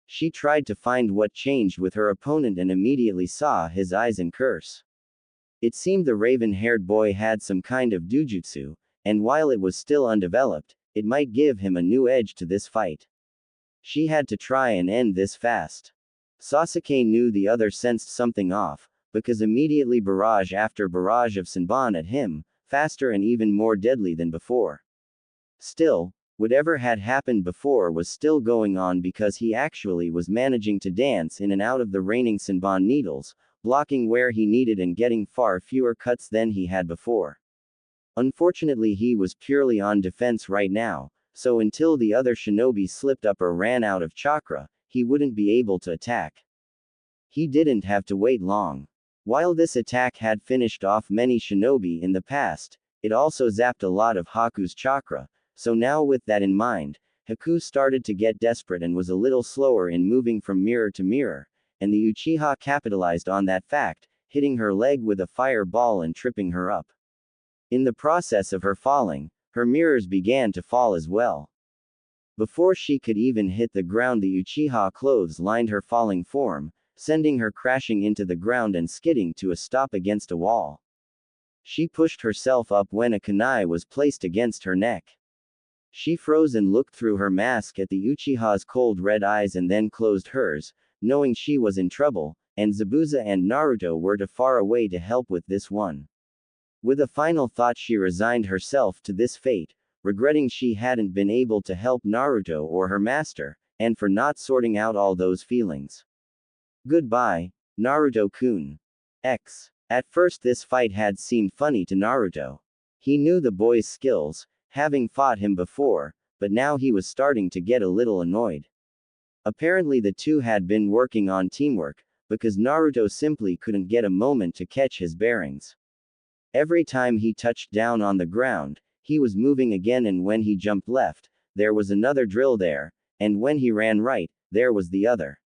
She tried to find what changed with her opponent and immediately saw his eyes and curse. It seemed the raven-haired boy had some kind of dojutsu, and while it was still undeveloped, it might give him a new edge to this fight. She had to try and end this fast. Sasuke knew the other sensed something off, because immediately barrage after barrage of Senbon at him, faster and even more deadly than before. Still, whatever had happened before was still going on because he actually was managing to dance in and out of the raining Senbon needles, blocking where he needed and getting far fewer cuts than he had before. Unfortunately, he was purely on defense right now, so until the other shinobi slipped up or ran out of chakra, he wouldn't be able to attack. He didn't have to wait long. While this attack had finished off many shinobi in the past, it also zapped a lot of Haku's chakra, So now with that in mind, Haku started to get desperate and was a little slower in moving from mirror to mirror, and the Uchiha capitalized on that fact, hitting her leg with a fireball and tripping her up. In the process of her falling, her mirrors began to fall as well. Before she could even hit the ground, the Uchiha clothes lined her falling form, sending her crashing into the ground and skidding to a stop against a wall. She pushed herself up when a kunai was placed against her neck. She froze and looked through her mask at the Uchiha's cold red eyes and then closed hers, knowing she was in trouble, and Zabuza and Naruto were too far away to help with this one. With a final thought, she resigned herself to this fate, regretting she hadn't been able to help Naruto or her master, and for not sorting out all those feelings. Goodbye, Naruto-kun. At first this fight had seemed funny to Naruto. He knew the boy's skills, having fought him before, but now he was starting to get a little annoyed. Apparently the two had been working on teamwork, because Naruto simply couldn't get a moment to catch his bearings. Every time he touched down on the ground, he was moving again, and when he jumped left, there was another drill there, and when he ran right, there was the other.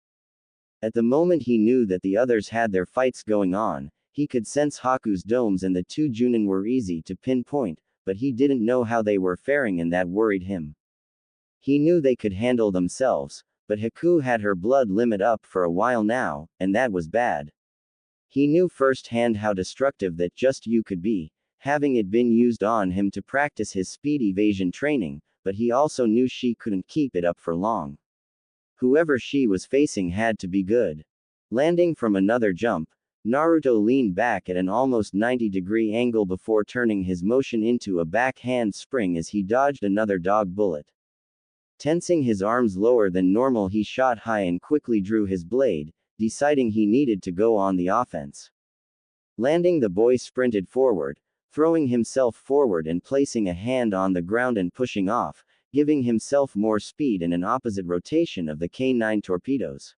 At the moment he knew that the others had their fights going on, he could sense Haku's domes and the two Junin were easy to pinpoint, but he didn't know how they were faring and that worried him. He knew they could handle themselves, but Haku had her blood limit up for a while now, and that was bad. He knew firsthand how destructive that just you could be, having it been used on him to practice his speed evasion training, but he also knew she couldn't keep it up for long. Whoever she was facing had to be good. Landing from another jump, Naruto leaned back at an almost 90-degree angle before turning his motion into a backhand spring as he dodged another dog bullet. Tensing his arms lower than normal, he shot high and quickly drew his blade, deciding he needed to go on the offense. Landing, the boy sprinted forward, throwing himself forward and placing a hand on the ground and pushing off, giving himself more speed and an opposite rotation of the K9 torpedoes.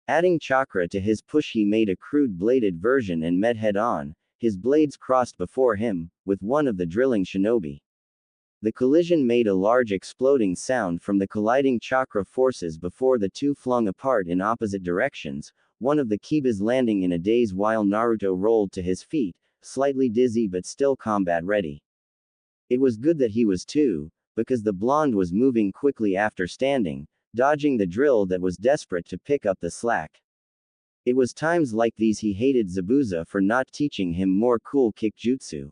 Adding chakra to his push, he made a crude bladed version and met head-on, his blades crossed before him, with one of the drilling shinobi. The collision made a large exploding sound from the colliding chakra forces before the two flung apart in opposite directions, one of the kibas landing in a daze while Naruto rolled to his feet, slightly dizzy but still combat ready. It was good that he was too, because the blonde was moving quickly after standing, dodging the drill that was desperate to pick up the slack. It was times like these he hated Zabuza for not teaching him more cool kick jutsu.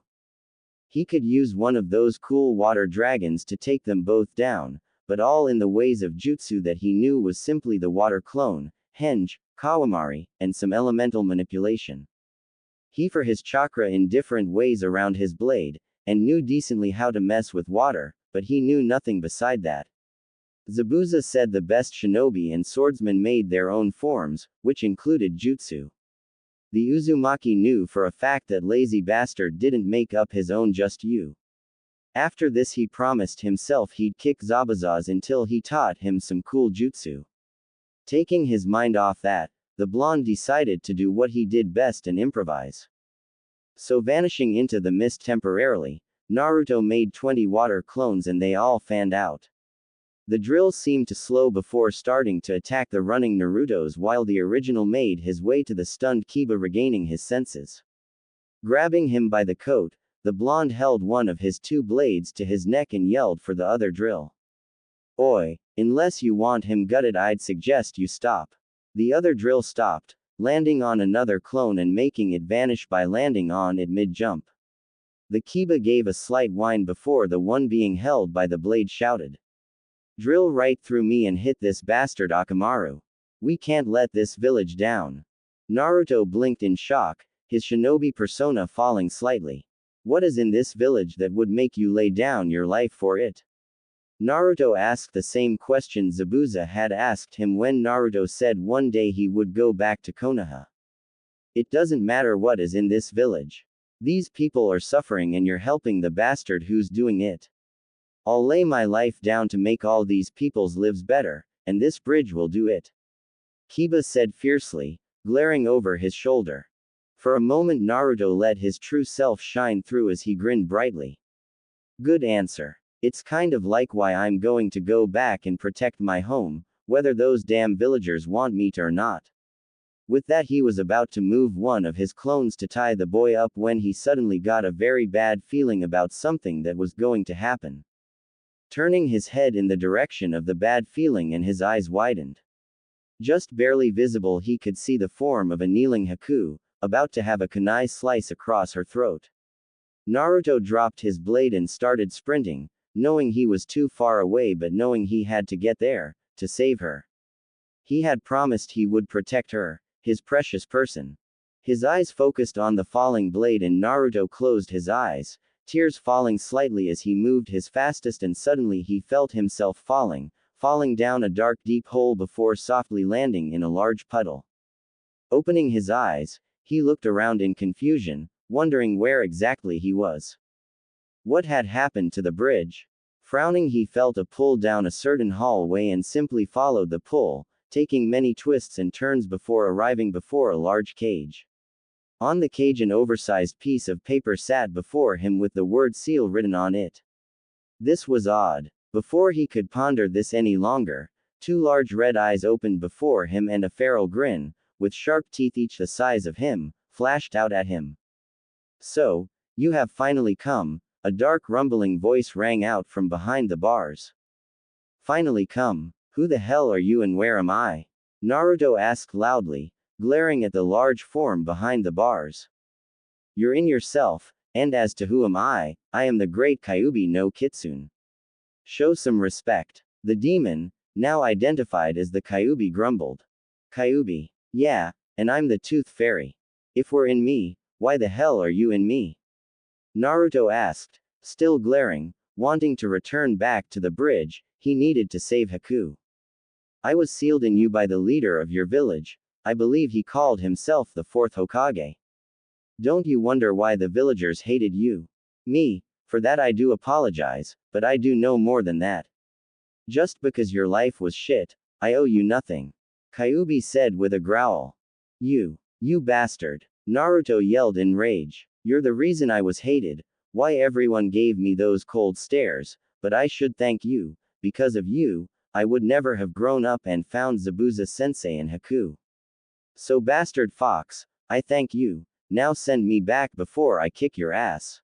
He could use one of those cool water dragons to take them both down, but all in the ways of jutsu that he knew was simply the water clone, henge, kawamari, and some elemental manipulation. He for his chakra in different ways around his blade, and knew decently how to mess with water, but he knew nothing beside that. Zabuza said the best shinobi and swordsmen made their own forms, which included jutsu. The Uzumaki knew for a fact that lazy bastard didn't make up his own just you. After this he promised himself he'd kick Zabuzas until he taught him some cool jutsu. Taking his mind off that, the blonde decided to do what he did best and improvise. So vanishing into the mist temporarily, Naruto made 20 water clones and they all fanned out. The drills seemed to slow before starting to attack the running Narutos while the original made his way to the stunned Kiba regaining his senses. Grabbing him by the coat, the blonde held one of his two blades to his neck and yelled for the other drill. Oi, unless you want him gutted, I'd suggest you stop. The other drill stopped, landing on another clone and making it vanish by landing on it mid-jump. The Kiba gave a slight whine before the one being held by the blade shouted. Drill right through me and hit this bastard Akamaru. We can't let this village down. Naruto blinked in shock, his shinobi persona falling slightly. What is in this village that would make you lay down your life for it? Naruto asked the same question Zabuza had asked him when Naruto said one day he would go back to Konoha. It doesn't matter what is in this village. These people are suffering and you're helping the bastard who's doing it. I'll lay my life down to make all these people's lives better, and this bridge will do it. Kiba said fiercely, glaring over his shoulder. For a moment Naruto let his true self shine through as he grinned brightly. Good answer. It's kind of like why I'm going to go back and protect my home, whether those damn villagers want me to or not. With that, he was about to move one of his clones to tie the boy up when he suddenly got a very bad feeling about something that was going to happen. Turning his head in the direction of the bad feeling, and his eyes widened. Just barely visible, he could see the form of a kneeling haku, about to have a kunai slice across her throat. Naruto dropped his blade and started sprinting, knowing he was too far away but knowing he had to get there, to save her. He had promised he would protect her, his precious person. His eyes focused on the falling blade and Naruto closed his eyes, tears falling slightly as he moved his fastest, and suddenly he felt himself falling down a dark deep hole before softly landing in a large puddle. Opening his eyes, he looked around in confusion, wondering where exactly he was. What had happened to the bridge? Frowning, he felt a pull down a certain hallway and simply followed the pull, taking many twists and turns before arriving before a large cage. On the cage, an oversized piece of paper sat before him with the word seal written on it. This was odd. Before he could ponder this any longer, two large red eyes opened before him and a feral grin, with sharp teeth each the size of him, flashed out at him. So, you have finally come, a dark rumbling voice rang out from behind the bars. Finally come? Who the hell are you and where am I? Naruto asked loudly, glaring at the large form behind the bars. You're in yourself, and as to who am I am the great Kyuubi no Kitsune. Show some respect. The demon, now identified as the Kyuubi, grumbled. Kyuubi? Yeah, and I'm the Tooth Fairy. If we're in me, why the hell are you in me? Naruto asked, still glaring, wanting to return back to the bridge. He needed to save Haku. I was sealed in you by the leader of your village. I believe he called himself the fourth Hokage. Don't you wonder why the villagers hated you? Me? For that I do apologize, but I do no more than that. Just because your life was shit, I owe you nothing. Kyuubi said with a growl. You bastard. Naruto yelled in rage. You're the reason I was hated, why everyone gave me those cold stares, but I should thank you, because of you, I would never have grown up and found Zabuza sensei and Haku. So bastard fox, I thank you, now send me back before I kick your ass.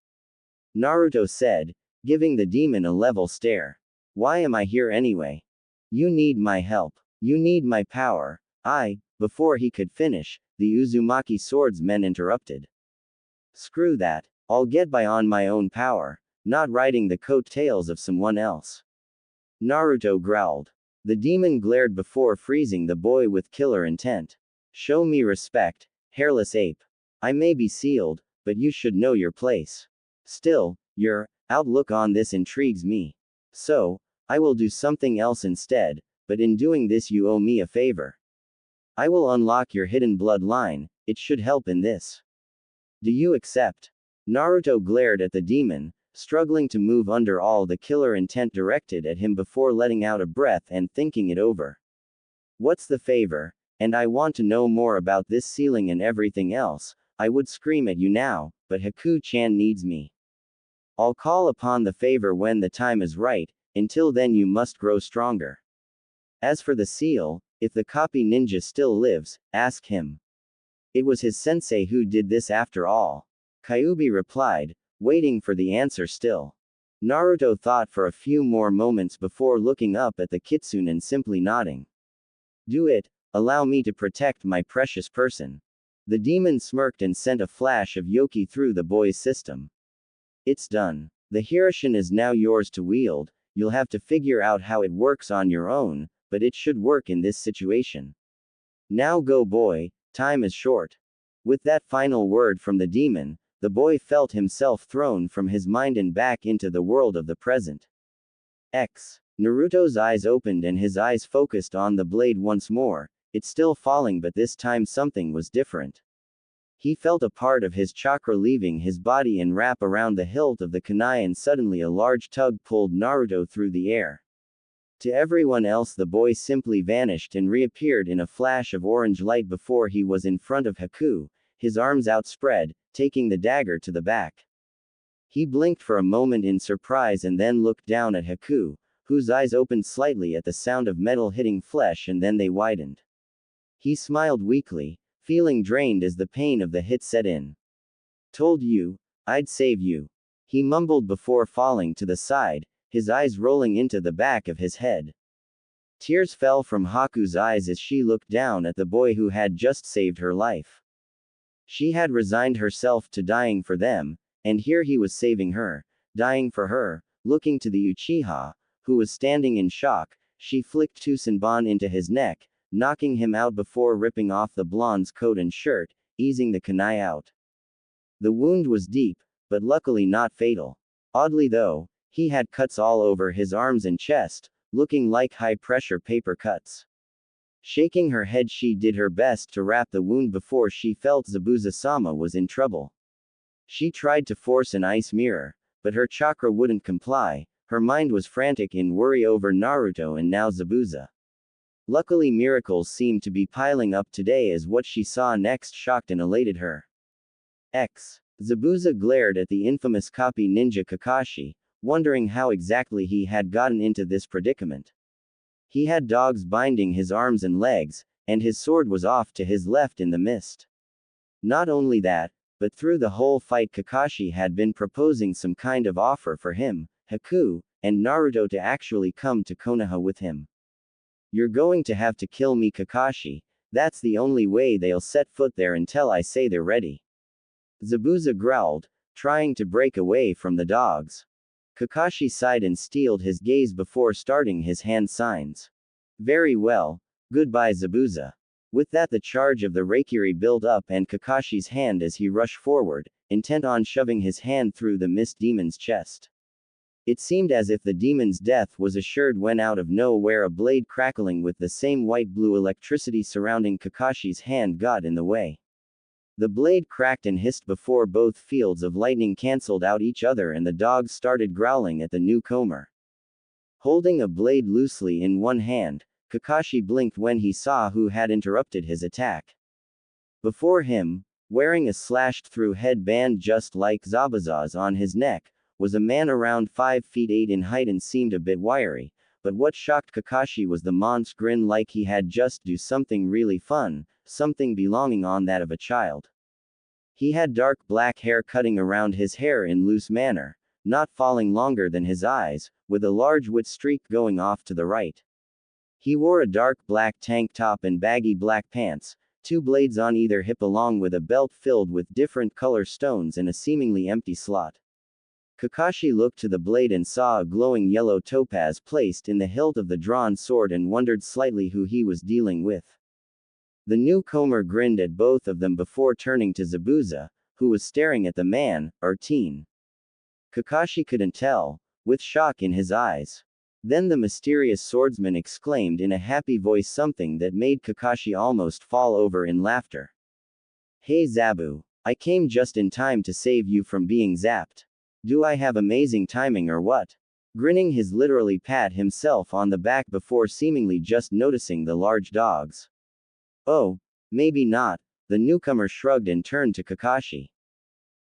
Naruto said, giving the demon a level stare. Why am I here anyway? You need my help. You need my power. Before he could finish, the Uzumaki swordsmen interrupted. Screw that. I'll get by on my own power, not riding the coattails of someone else. Naruto growled. The demon glared before freezing the boy with killer intent. Show me respect, hairless ape. I may be sealed, but you should know your place. Still, your outlook on this intrigues me. So, I will do something else instead, but in doing this you owe me a favor. I will unlock your hidden bloodline, it should help in this. Do you accept? Naruto glared at the demon, struggling to move under all the killer intent directed at him before letting out a breath and thinking it over. What's the favor? And I want to know more about this sealing and everything else. I would scream at you now, but Haku-chan needs me. I'll call upon the favor when the time is right, until then you must grow stronger. As for the seal, if the copy ninja still lives, ask him. It was his sensei who did this after all. Kyuubi replied, waiting for the answer still. Naruto thought for a few more moments before looking up at the kitsune and simply nodding. Do it, allow me to protect my precious person. The demon smirked and sent a flash of yoki through the boy's system. It's done. The Hirishin is now yours to wield, you'll have to figure out how it works on your own, but it should work in this situation. Now go boy, time is short. With that final word from the demon, the boy felt himself thrown from his mind and back into the world of the present. Naruto's eyes opened and his eyes focused on the blade once more, it's still falling but this time something was different. He felt a part of his chakra leaving his body and wrap around the hilt of the kunai and suddenly a large tug pulled Naruto through the air. To everyone else the boy simply vanished and reappeared in a flash of orange light before he was in front of Haku, his arms outspread, taking the dagger to the back. He blinked for a moment in surprise and then looked down at Haku, whose eyes opened slightly at the sound of metal hitting flesh and then they widened. He smiled weakly, feeling drained as the pain of the hit set in. Told you, I'd save you. He mumbled before falling to the side, his eyes rolling into the back of his head. Tears fell from Haku's eyes as she looked down at the boy who had just saved her life. She had resigned herself to dying for them, and here he was saving her, dying for her. Looking to the Uchiha, who was standing in shock, she flicked Tsusenbon into his neck, knocking him out before ripping off the blonde's coat and shirt, easing the kunai out. The wound was deep, but luckily not fatal. Oddly though, he had cuts all over his arms and chest, looking like high-pressure paper cuts. Shaking her head, she did her best to wrap the wound before she felt Zabuza-sama was in trouble. She tried to force an ice mirror, but her chakra wouldn't comply. Her mind was frantic in worry over Naruto and now Zabuza. Luckily, miracles seemed to be piling up today as what she saw next shocked and elated her. Zabuza glared at the infamous copy ninja Kakashi, wondering how exactly he had gotten into this predicament. He had dogs binding his arms and legs, and his sword was off to his left in the mist. Not only that, but through the whole fight Kakashi had been proposing some kind of offer for him, Haku, and Naruto to actually come to Konoha with him. You're going to have to kill me, Kakashi. That's the only way they'll set foot there until I say they're ready. Zabuza growled, trying to break away from the dogs. Kakashi sighed and steeled his gaze before starting his hand signs. Very well. Goodbye, Zabuza. With that, the charge of the Reikiri built up and Kakashi's hand as he rushed forward, intent on shoving his hand through the mist demon's chest. It seemed as if the demon's death was assured when out of nowhere a blade crackling with the same white-blue electricity surrounding Kakashi's hand got in the way. The blade cracked and hissed before both fields of lightning cancelled out each other and the dogs started growling at the newcomer. Holding a blade loosely in one hand, Kakashi blinked when he saw who had interrupted his attack. Before him, wearing a slashed-through headband just like Zabuza's on his neck, was a man around 5 feet 8 in height and seemed a bit wiry, but what shocked Kakashi was the monster grin like he had just do something really fun, something belonging on that of a child. He had dark black hair cutting around his hair in loose manner, not falling longer than his eyes, with a large white streak going off to the right. He wore a dark black tank top and baggy black pants, 2 blades on either hip along with a belt filled with different color stones and a seemingly empty slot. Kakashi looked to the blade and saw a glowing yellow topaz placed in the hilt of the drawn sword and wondered slightly who he was dealing with. The newcomer grinned at both of them before turning to Zabuza, who was staring at the man, or teen. Kakashi couldn't tell, with shock in his eyes. Then the mysterious swordsman exclaimed in a happy voice something that made Kakashi almost fall over in laughter. Hey Zabu, I came just in time to save you from being zapped. Do I have amazing timing or what? Grinning, he literally pat himself on the back before seemingly just noticing the large dogs. Oh, maybe not, the newcomer shrugged and turned to Kakashi.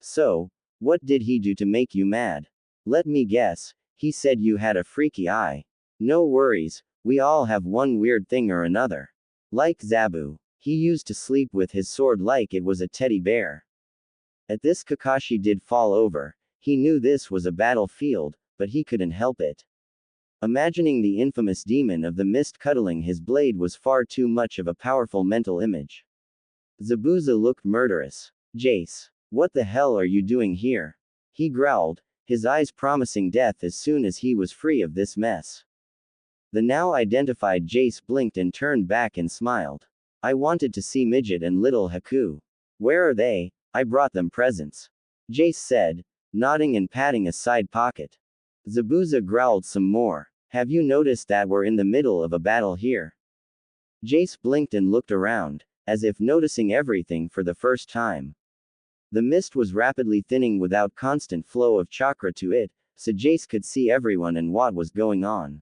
So, what did he do to make you mad? Let me guess. He said you had a freaky eye. No worries, we all have one weird thing or another. Like Zabu, he used to sleep with his sword like it was a teddy bear. At this Kakashi did fall over. He knew this was a battlefield, but he couldn't help it. Imagining the infamous demon of the mist cuddling his blade was far too much of a powerful mental image. Zabuza looked murderous. Jace, what the hell are you doing here? He growled, his eyes promising death as soon as he was free of this mess. The now identified Jace blinked and turned back and smiled. I wanted to see Midget and little Haku. Where are they? I brought them presents. Jace said, nodding and patting a side pocket. Zabuza growled some more. Have you noticed that we're in the middle of a battle here? Jace blinked and looked around, as if noticing everything for the first time. The mist was rapidly thinning without constant flow of chakra to it, so Jace could see everyone and what was going on.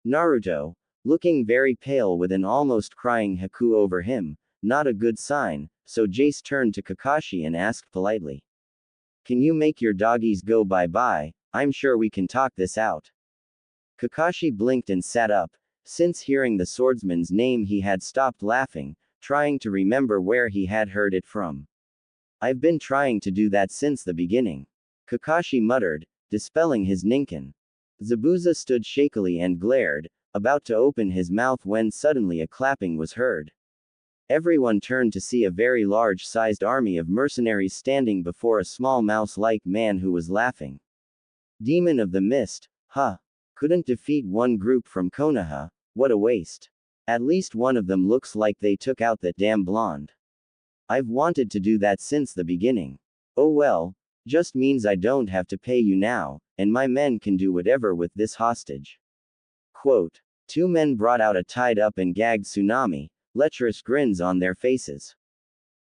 Naruto, looking very pale with an almost crying Haku over him, not a good sign, so Jace turned to Kakashi and asked politely. Can you make your doggies go bye-bye? I'm sure we can talk this out. Kakashi blinked and sat up. Since hearing the swordsman's name he had stopped laughing, trying to remember where he had heard it from. I've been trying to do that since the beginning. Kakashi muttered, dispelling his ninkin. Zabuza stood shakily and glared, about to open his mouth when suddenly a clapping was heard. Everyone turned to see a very large-sized army of mercenaries standing before a small mouse-like man who was laughing. Demon of the Mist, huh? Couldn't defeat one group from Konoha, what a waste. At least one of them looks like they took out that damn blonde. I've wanted to do that since the beginning. Oh well, just means I don't have to pay you now, and my men can do whatever with this hostage. Quote. Two men brought out a tied-up and gagged tsunami, lecherous grins on their faces.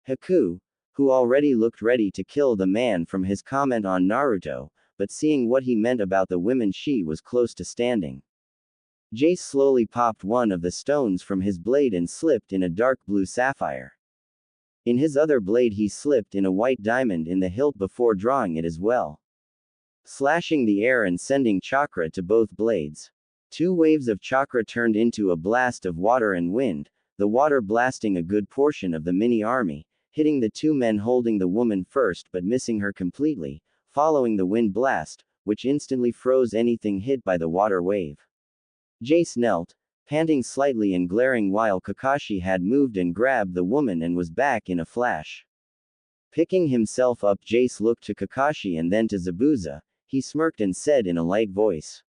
Haku, who already looked ready to kill the man from his comment on Naruto, but seeing what he meant about the women she was close to standing. Jace slowly popped one of the stones from his blade and slipped in a dark blue sapphire. In his other blade he slipped in a white diamond in the hilt before drawing it as well. Slashing the air and sending chakra to both blades. Two waves of chakra turned into a blast of water and wind, the water blasting a good portion of the mini army, hitting the two men holding the woman first but missing her completely, following the wind blast, which instantly froze anything hit by the water wave. Jace knelt, panting slightly and glaring while Kakashi had moved and grabbed the woman and was back in a flash. Picking himself up, Jace looked to Kakashi and then to Zabuza. He smirked and said in a light voice.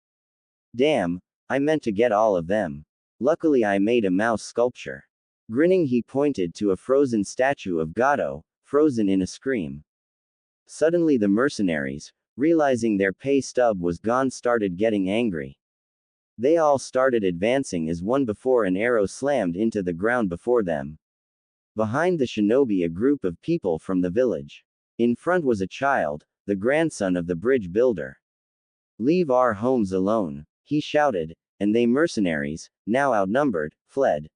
Damn, I meant to get all of them. Luckily I made a mouse sculpture. Grinning he pointed to a frozen statue of Gato, frozen in a scream. Suddenly the mercenaries, realizing their pay stub was gone, started getting angry. They all started advancing as one before an arrow slammed into the ground before them. Behind the shinobi a group of people from the village. In front was a child, the grandson of the bridge builder. Leave our homes alone, he shouted, and they mercenaries, now outnumbered, fled.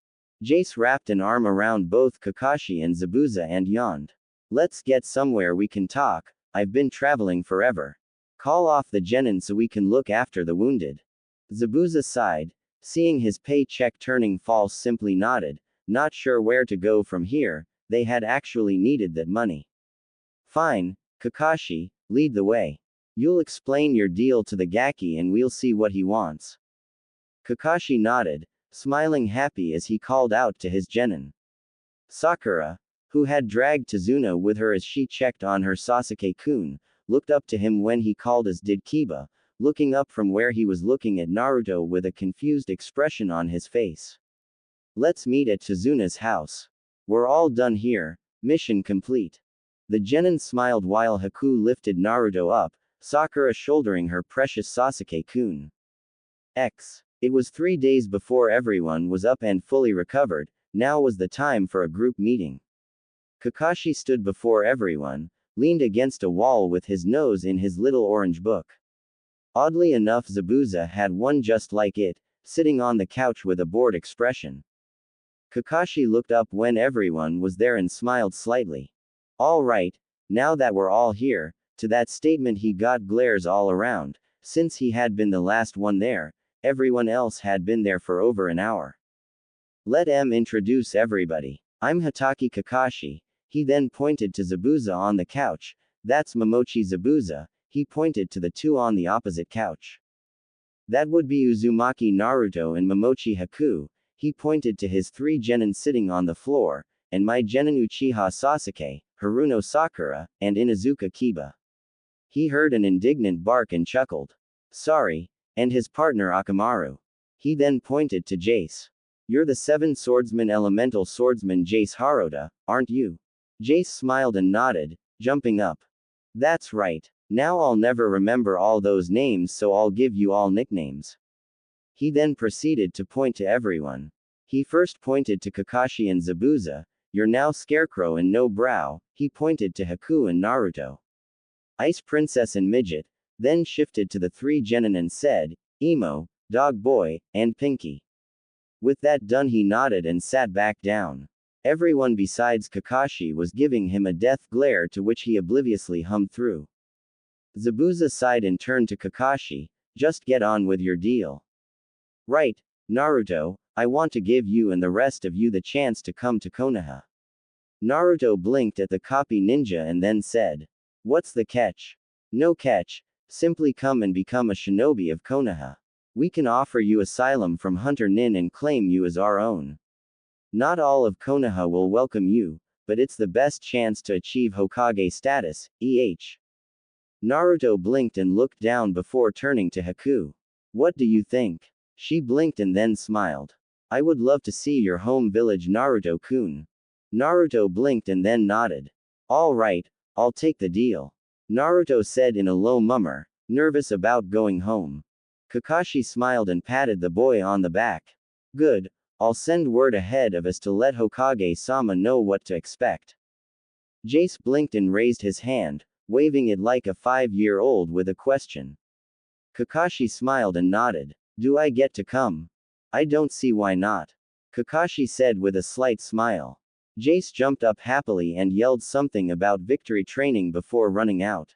Jace wrapped an arm around both Kakashi and Zabuza and yawned. Let's get somewhere we can talk, I've been traveling forever. Call off the genin so we can look after the wounded. Zabuza sighed, seeing his paycheck turning false, simply nodded, not sure where to go from here. They had actually needed that money. Fine, Kakashi, lead the way. You'll explain your deal to the Gaki and we'll see what he wants. Kakashi nodded, smiling happy as he called out to his genin. Sakura, who had dragged Tazuna with her as she checked on her Sasuke-kun, looked up to him when he called, as did Kiba, looking up from where he was looking at Naruto with a confused expression on his face. Let's meet at Tazuna's house. We're all done here, mission complete. The genin smiled while Haku lifted Naruto up, Sakura shouldering her precious Sasuke-kun. It was 3 days before everyone was up and fully recovered. Now was the time for a group meeting. Kakashi stood before everyone, leaned against a wall with his nose in his little orange book. Oddly enough, Zabuza had one just like it, sitting on the couch with a bored expression. Kakashi looked up when everyone was there and smiled slightly. All right, now that we're all here. To that statement he got glares all around. Since he had been the last one there, everyone else had been there for over an hour. Let M introduce everybody. I'm Hatake Kakashi. He then pointed to Zabuza on the couch. That's Momochi Zabuza. He pointed to the two on the opposite couch. That would be Uzumaki Naruto and Momochi Haku. He pointed to his 3 genin sitting on the floor, and my genin Uchiha Sasuke, Haruno Sakura, and Inuzuka Kiba. He heard an indignant bark and chuckled. Sorry, and his partner Akamaru. He then pointed to Jace. You're the 7 swordsman elemental swordsman Jace Haruta, aren't you? Jace smiled and nodded, jumping up. That's right. Now I'll never remember all those names, so I'll give you all nicknames. He then proceeded to point to everyone. He first pointed to Kakashi and Zabuza. You're now Scarecrow and No Brow. He pointed to Haku and Naruto. Ice Princess and Midget, then shifted to the 3 genin and said, Emo, Dog Boy, and Pinky. With that done he nodded and sat back down. Everyone besides Kakashi was giving him a death glare to which he obliviously hummed through. Zabuza sighed and turned to Kakashi, just get on with your deal. Right, Naruto, I want to give you and the rest of you the chance to come to Konoha. Naruto blinked at the copy ninja and then said, what's the catch? No catch, simply come and become a shinobi of Konoha. We can offer you asylum from Hunter Nin and claim you as our own. Not all of Konoha will welcome you, but it's the best chance to achieve Hokage status, Naruto blinked and looked down before turning to Haku. What do you think? She blinked and then smiled. I would love to see your home village, Naruto-kun. Naruto blinked and then nodded. All right, I'll take the deal. Naruto said in a low murmur, nervous about going home. Kakashi smiled and patted the boy on the back. Good, I'll send word ahead of us to let Hokage-sama know what to expect. Jace blinked and raised his hand, waving it like a 5-year-old with a question. Kakashi smiled and nodded. Do I get to come? I don't see why not. Kakashi said with a slight smile. Jace jumped up happily and yelled something about victory training before running out.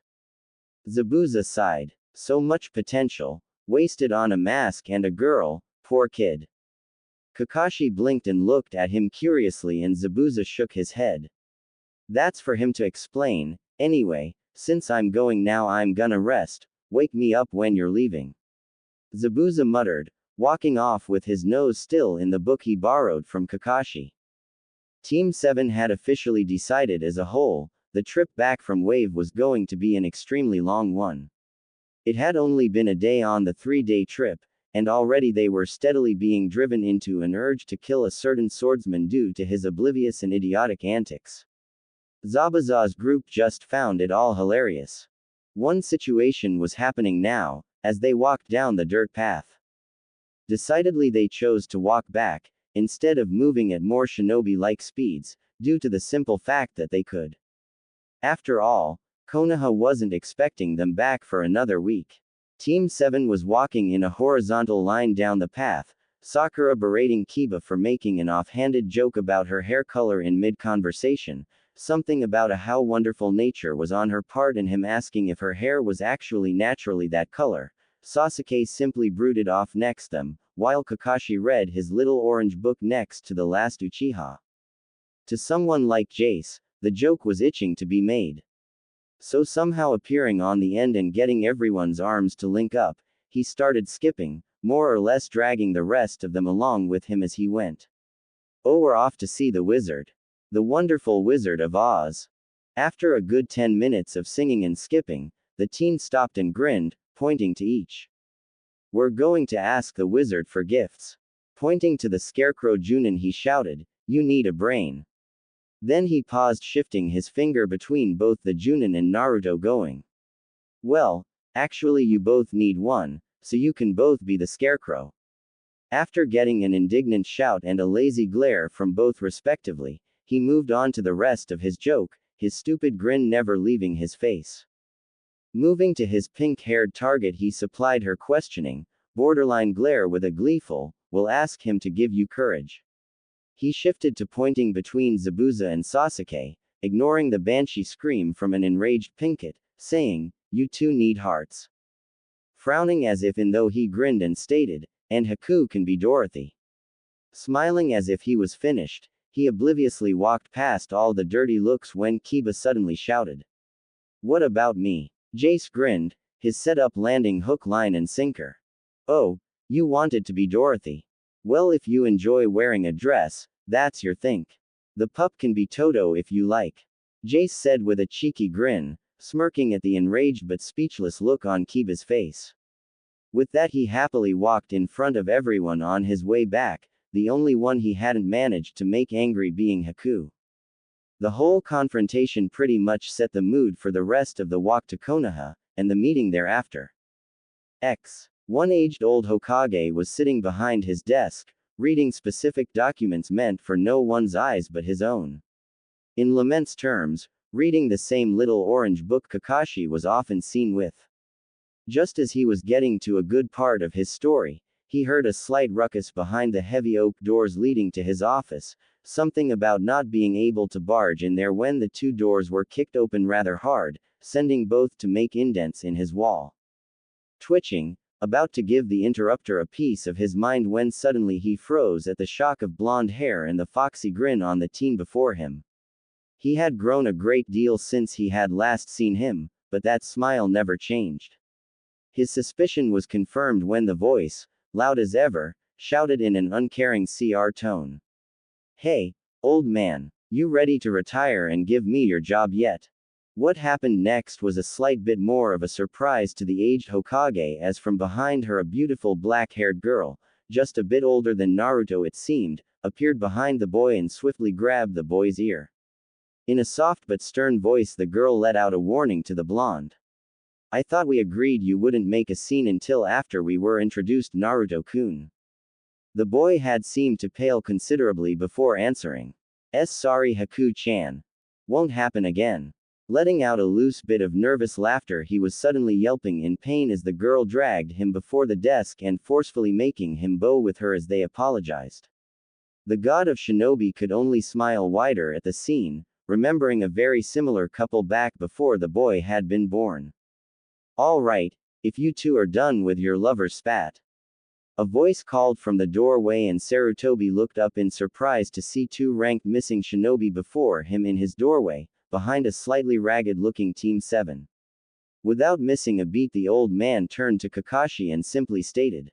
Zabuza sighed. So much potential, wasted on a mask and a girl, poor kid. Kakashi blinked and looked at him curiously and Zabuza shook his head. That's for him to explain. Anyway, since I'm going now, I'm gonna rest. Wake me up when you're leaving. Zabuza muttered, walking off with his nose still in the book he borrowed from Kakashi. Team 7 had officially decided as a whole, the trip back from Wave was going to be an extremely long one. It had only been a day on the 3-day trip, and already they were steadily being driven into an urge to kill a certain swordsman due to his oblivious and idiotic antics. Zabuza's group just found it all hilarious. One situation was happening now, as they walked down the dirt path. Decidedly they chose to walk back, instead of moving at more shinobi-like speeds, due to the simple fact that they could. After all, Konoha wasn't expecting them back for another week. Team 7 was walking in a horizontal line down the path, Sakura berating Kiba for making an offhanded joke about her hair color in mid-conversation, something about how wonderful nature was on her part and him asking if her hair was actually naturally that color. Sasuke simply brooded off next them, while Kakashi read his little orange book next to the last Uchiha. To someone like Jace, the joke was itching to be made. So somehow appearing on the end and getting everyone's arms to link up, he started skipping, more or less dragging the rest of them along with him as he went. Oh, we're off to see the wizard. The wonderful Wizard of Oz. After a good 10 minutes of singing and skipping, the teen stopped and grinned, pointing to each. We're going to ask the wizard for gifts. Pointing to the scarecrow Junin, he shouted, you need a brain. Then he paused, shifting his finger between both the Junin and Naruto, going. Well, actually you both need one, so you can both be the scarecrow. After getting an indignant shout and a lazy glare from both respectively, he moved on to the rest of his joke, his stupid grin never leaving his face. Moving to his pink-haired target, he supplied her questioning, borderline glare with a gleeful, we'll ask him to give you courage. He shifted to pointing between Zabuza and Sasuke, ignoring the banshee scream from an enraged Pinkett, saying, you two need hearts. Frowning as if in though he grinned and stated, and Haku can be Dorothy. Smiling as if he was finished, he obliviously walked past all the dirty looks when Kiba suddenly shouted. What about me? Jace grinned, his setup landing hook, line and sinker. Oh, you wanted to be Dorothy. Well, if you enjoy wearing a dress, that's your think. The pup can be Toto if you like. Jace said with a cheeky grin, smirking at the enraged but speechless look on Kiba's face. With that he happily walked in front of everyone on his way back, the only one he hadn't managed to make angry being Haku. The whole confrontation pretty much set the mood for the rest of the walk to Konoha, and the meeting thereafter. One aged-old Hokage was sitting behind his desk, reading specific documents meant for no one's eyes but his own. In laments terms, reading the same little orange book Kakashi was often seen with. Just as he was getting to a good part of his story, he heard a slight ruckus behind the heavy oak doors leading to his office, something about not being able to barge in there when the two doors were kicked open rather hard, sending both to make indents in his wall. Twitching, about to give the interrupter a piece of his mind when suddenly he froze at the shock of blonde hair and the foxy grin on the teen before him. He had grown a great deal since he had last seen him, but that smile never changed. His suspicion was confirmed when the voice, loud as ever, shouted in an uncaring CR tone. "Hey, old man, you ready to retire and give me your job yet?" What happened next was a slight bit more of a surprise to the aged Hokage as from behind her a beautiful black-haired girl, just a bit older than Naruto it seemed, appeared behind the boy and swiftly grabbed the boy's ear. In a soft but stern voice the girl let out a warning to the blonde. "I thought we agreed you wouldn't make a scene until after we were introduced, Naruto-kun." The boy had seemed to pale considerably before answering. Sorry Haku-chan. Won't happen again." Letting out a loose bit of nervous laughter, he was suddenly yelping in pain as the girl dragged him before the desk and forcefully making him bow with her as they apologized. The god of shinobi could only smile wider at the scene, remembering a very similar couple back before the boy had been born. "All right, if you two are done with your lover's spat." A voice called from the doorway and Sarutobi looked up in surprise to see two ranked missing shinobi before him in his doorway, behind a slightly ragged-looking Team 7. Without missing a beat the old man turned to Kakashi and simply stated.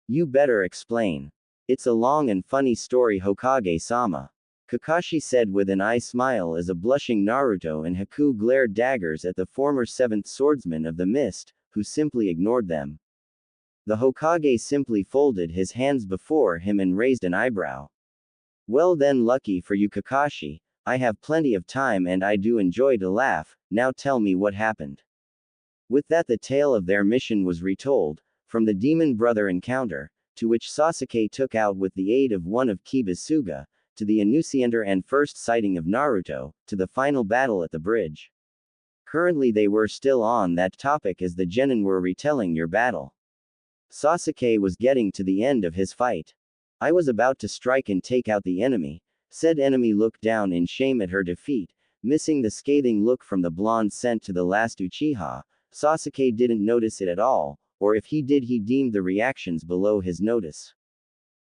"You better explain. It's a long and funny story, Hokage-sama." Kakashi said with an eye smile as a blushing Naruto and Haku glared daggers at the former 7th swordsman of the mist, who simply ignored them. The Hokage simply folded his hands before him and raised an eyebrow. "Well then, lucky for you Kakashi, I have plenty of time and I do enjoy to laugh, now tell me what happened." With that the tale of their mission was retold, from the demon brother encounter, to which Sasuke took out with the aid of one of Kiba's Suga, to the Initiator and first sighting of Naruto, to the final battle at the bridge. Currently they were still on that topic as the genin were retelling your battle. Sasuke was getting to the end of his fight. "I was about to strike and take out the enemy." Said enemy looked down in shame at her defeat, missing the scathing look from the blonde sent to the last Uchiha. Sasuke didn't notice it at all, or if he did he deemed the reactions below his notice.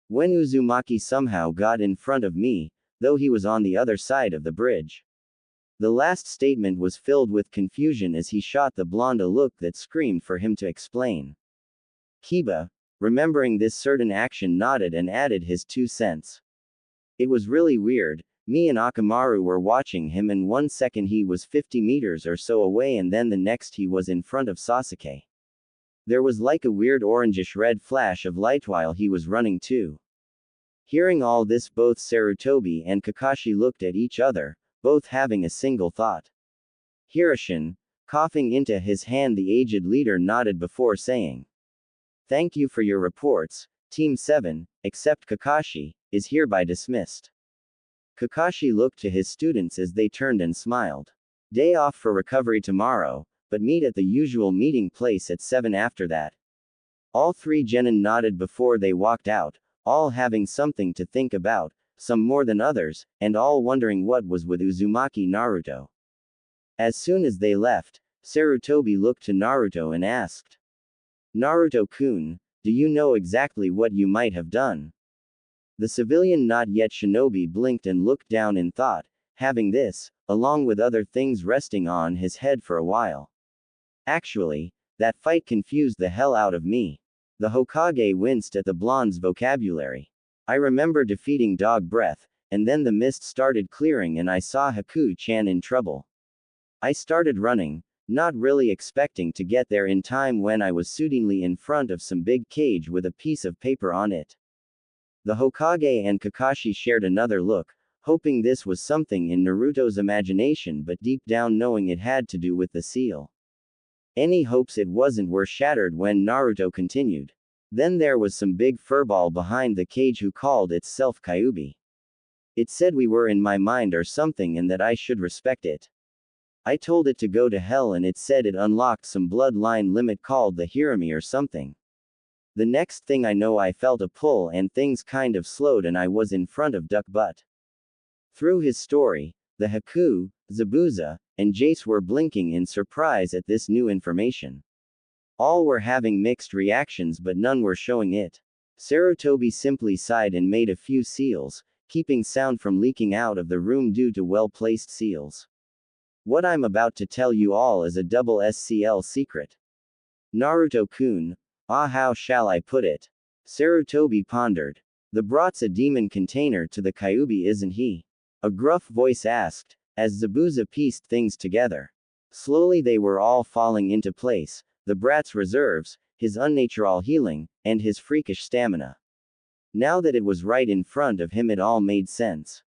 "When Uzumaki somehow got in front of me, though he was on the other side of the bridge." The last statement was filled with confusion as he shot the blonde a look that screamed for him to explain. Kiba, remembering this certain action, nodded and added his 2 cents. "It was really weird. Me and Akamaru were watching him and one second he was 50 meters or so away and then the next he was in front of Sasuke. There was like a weird orangish-red flash of light while he was running too." Hearing all this both Sarutobi and Kakashi looked at each other, both having a single thought. Hiroshige, coughing into his hand, the aged leader nodded before saying. "Thank you for your reports. Team 7, except Kakashi, is hereby dismissed." Kakashi looked to his students as they turned and smiled. "Day off for recovery tomorrow, but meet at the usual meeting place at 7 after that." All 3 genin nodded before they walked out, all having something to think about, some more than others, and all wondering what was with Uzumaki Naruto. As soon as they left, Sarutobi looked to Naruto and asked. "Naruto-kun, do you know exactly what you might have done?" The civilian not yet shinobi blinked and looked down in thought, having this, along with other things resting on his head for a while. "Actually, that fight confused the hell out of me." The Hokage winced at the blonde's vocabulary. "I remember defeating Dog Breath, and then the mist started clearing and I saw Haku-chan in trouble. I started running, not really expecting to get there in time when I was suddenly in front of some big cage with a piece of paper on it." The Hokage and Kakashi shared another look, hoping this was something in Naruto's imagination but deep down knowing it had to do with the seal. Any hopes it wasn't were shattered when Naruto continued. "Then there was some big furball behind the cage who called itself Kyuubi. It said we were in my mind or something and that I should respect it. I told it to go to hell and it said it unlocked some bloodline limit called the Hirami or something. The next thing I know I felt a pull and things kind of slowed and I was in front of Duck Butt. Through his story, the Haku, Zabuza, and Jace were blinking in surprise at this new information. All were having mixed reactions but none were showing it. Sarutobi simply sighed and made a few seals, keeping sound from leaking out of the room due to well-placed seals. What I'm about to tell you all is a double SCL secret. Naruto-kun, how shall I put it? Sarutobi pondered. The brought's a demon container to the Kyuubi, isn't he? A gruff voice asked, as Zabuza pieced things together. Slowly they were all falling into place, the brat's reserves, his unnatural healing, and his freakish stamina. Now that it was right in front of him it all made sense.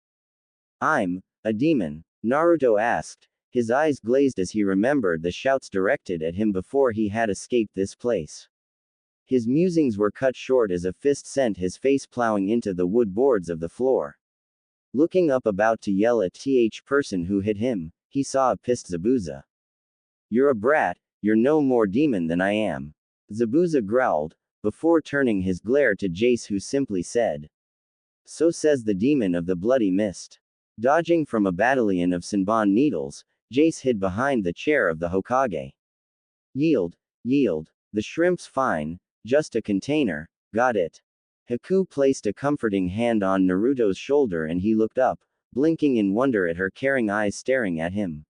I'm a demon? Naruto asked, his eyes glazed as he remembered the shouts directed at him before he had escaped this place. His musings were cut short as a fist sent his face plowing into the wood boards of the floor. Looking up about to yell at the person who hit him, he saw a pissed Zabuza. You're a brat, you're no more demon than I am. Zabuza growled, before turning his glare to Jace who simply said. So says the demon of the bloody mist. Dodging from a battalion of Senbon needles, Jace hid behind the chair of the Hokage. Yield, yield, the shrimp's fine, just a container, got it. Haku placed a comforting hand on Naruto's shoulder and he looked up, blinking in wonder at her caring eyes staring at him.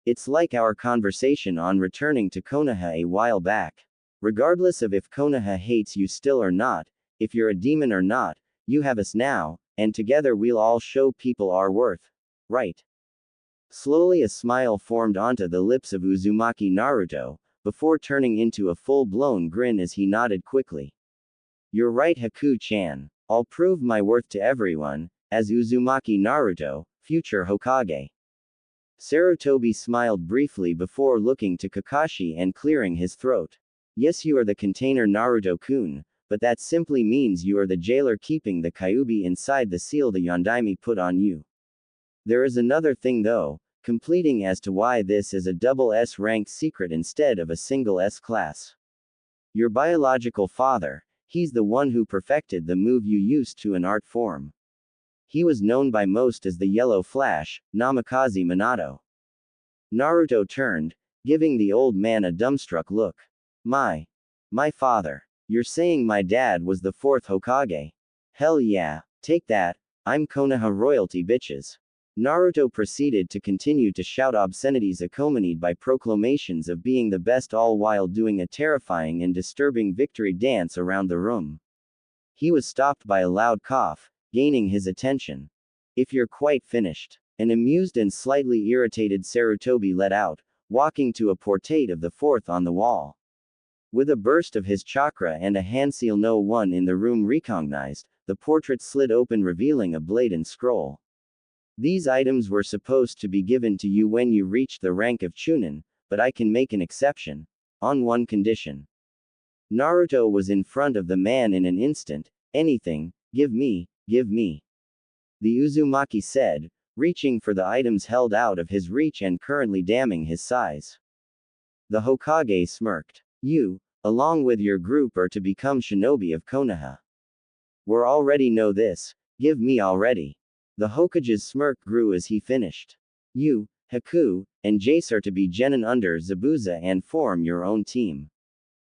It's like our conversation on returning to Konoha a while back. Regardless of if Konoha hates you still or not, if you're a demon or not, you have us now, and together we'll all show people our worth. Right? Slowly a smile formed onto the lips of Uzumaki Naruto, before turning into a full-blown grin as he nodded quickly. You're right, Haku-chan. I'll prove my worth to everyone, as Uzumaki Naruto, future Hokage. Sarutobi smiled briefly before looking to Kakashi and clearing his throat. Yes, you are the container Naruto-kun, but that simply means you are the jailer keeping the Kyuubi inside the seal the Yondaime put on you. There is another thing though, completing as to why this is a double S rank secret instead of a single S class. Your biological father, he's the one who perfected the move you used to an art form. He was known by most as the Yellow Flash, Namikaze Minato. Naruto turned, giving the old man a dumbstruck look. My father. You're saying my dad was the fourth Hokage? Hell yeah, take that, I'm Konoha royalty bitches. Naruto proceeded to continue to shout obscenities accompanied by proclamations of being the best all while doing a terrifying and disturbing victory dance around the room. He was stopped by a loud cough, gaining his attention. If you're quite finished. An amused and slightly irritated Sarutobi let out, walking to a portrait of the fourth on the wall. With a burst of his chakra and a handseal no one in the room recognized, the portrait slid open revealing a blade and scroll. These items were supposed to be given to you when you reached the rank of Chunin, but I can make an exception. On one condition. Naruto was in front of the man in an instant. Anything, give me. The Uzumaki said, reaching for the items held out of his reach and currently damning his size. The Hokage smirked. You, along with your group are to become shinobi of Konoha. We already know this, give me already. The Hokage's smirk grew as he finished. You, Haku, and Jace are to be genin under Zabuza and form your own team.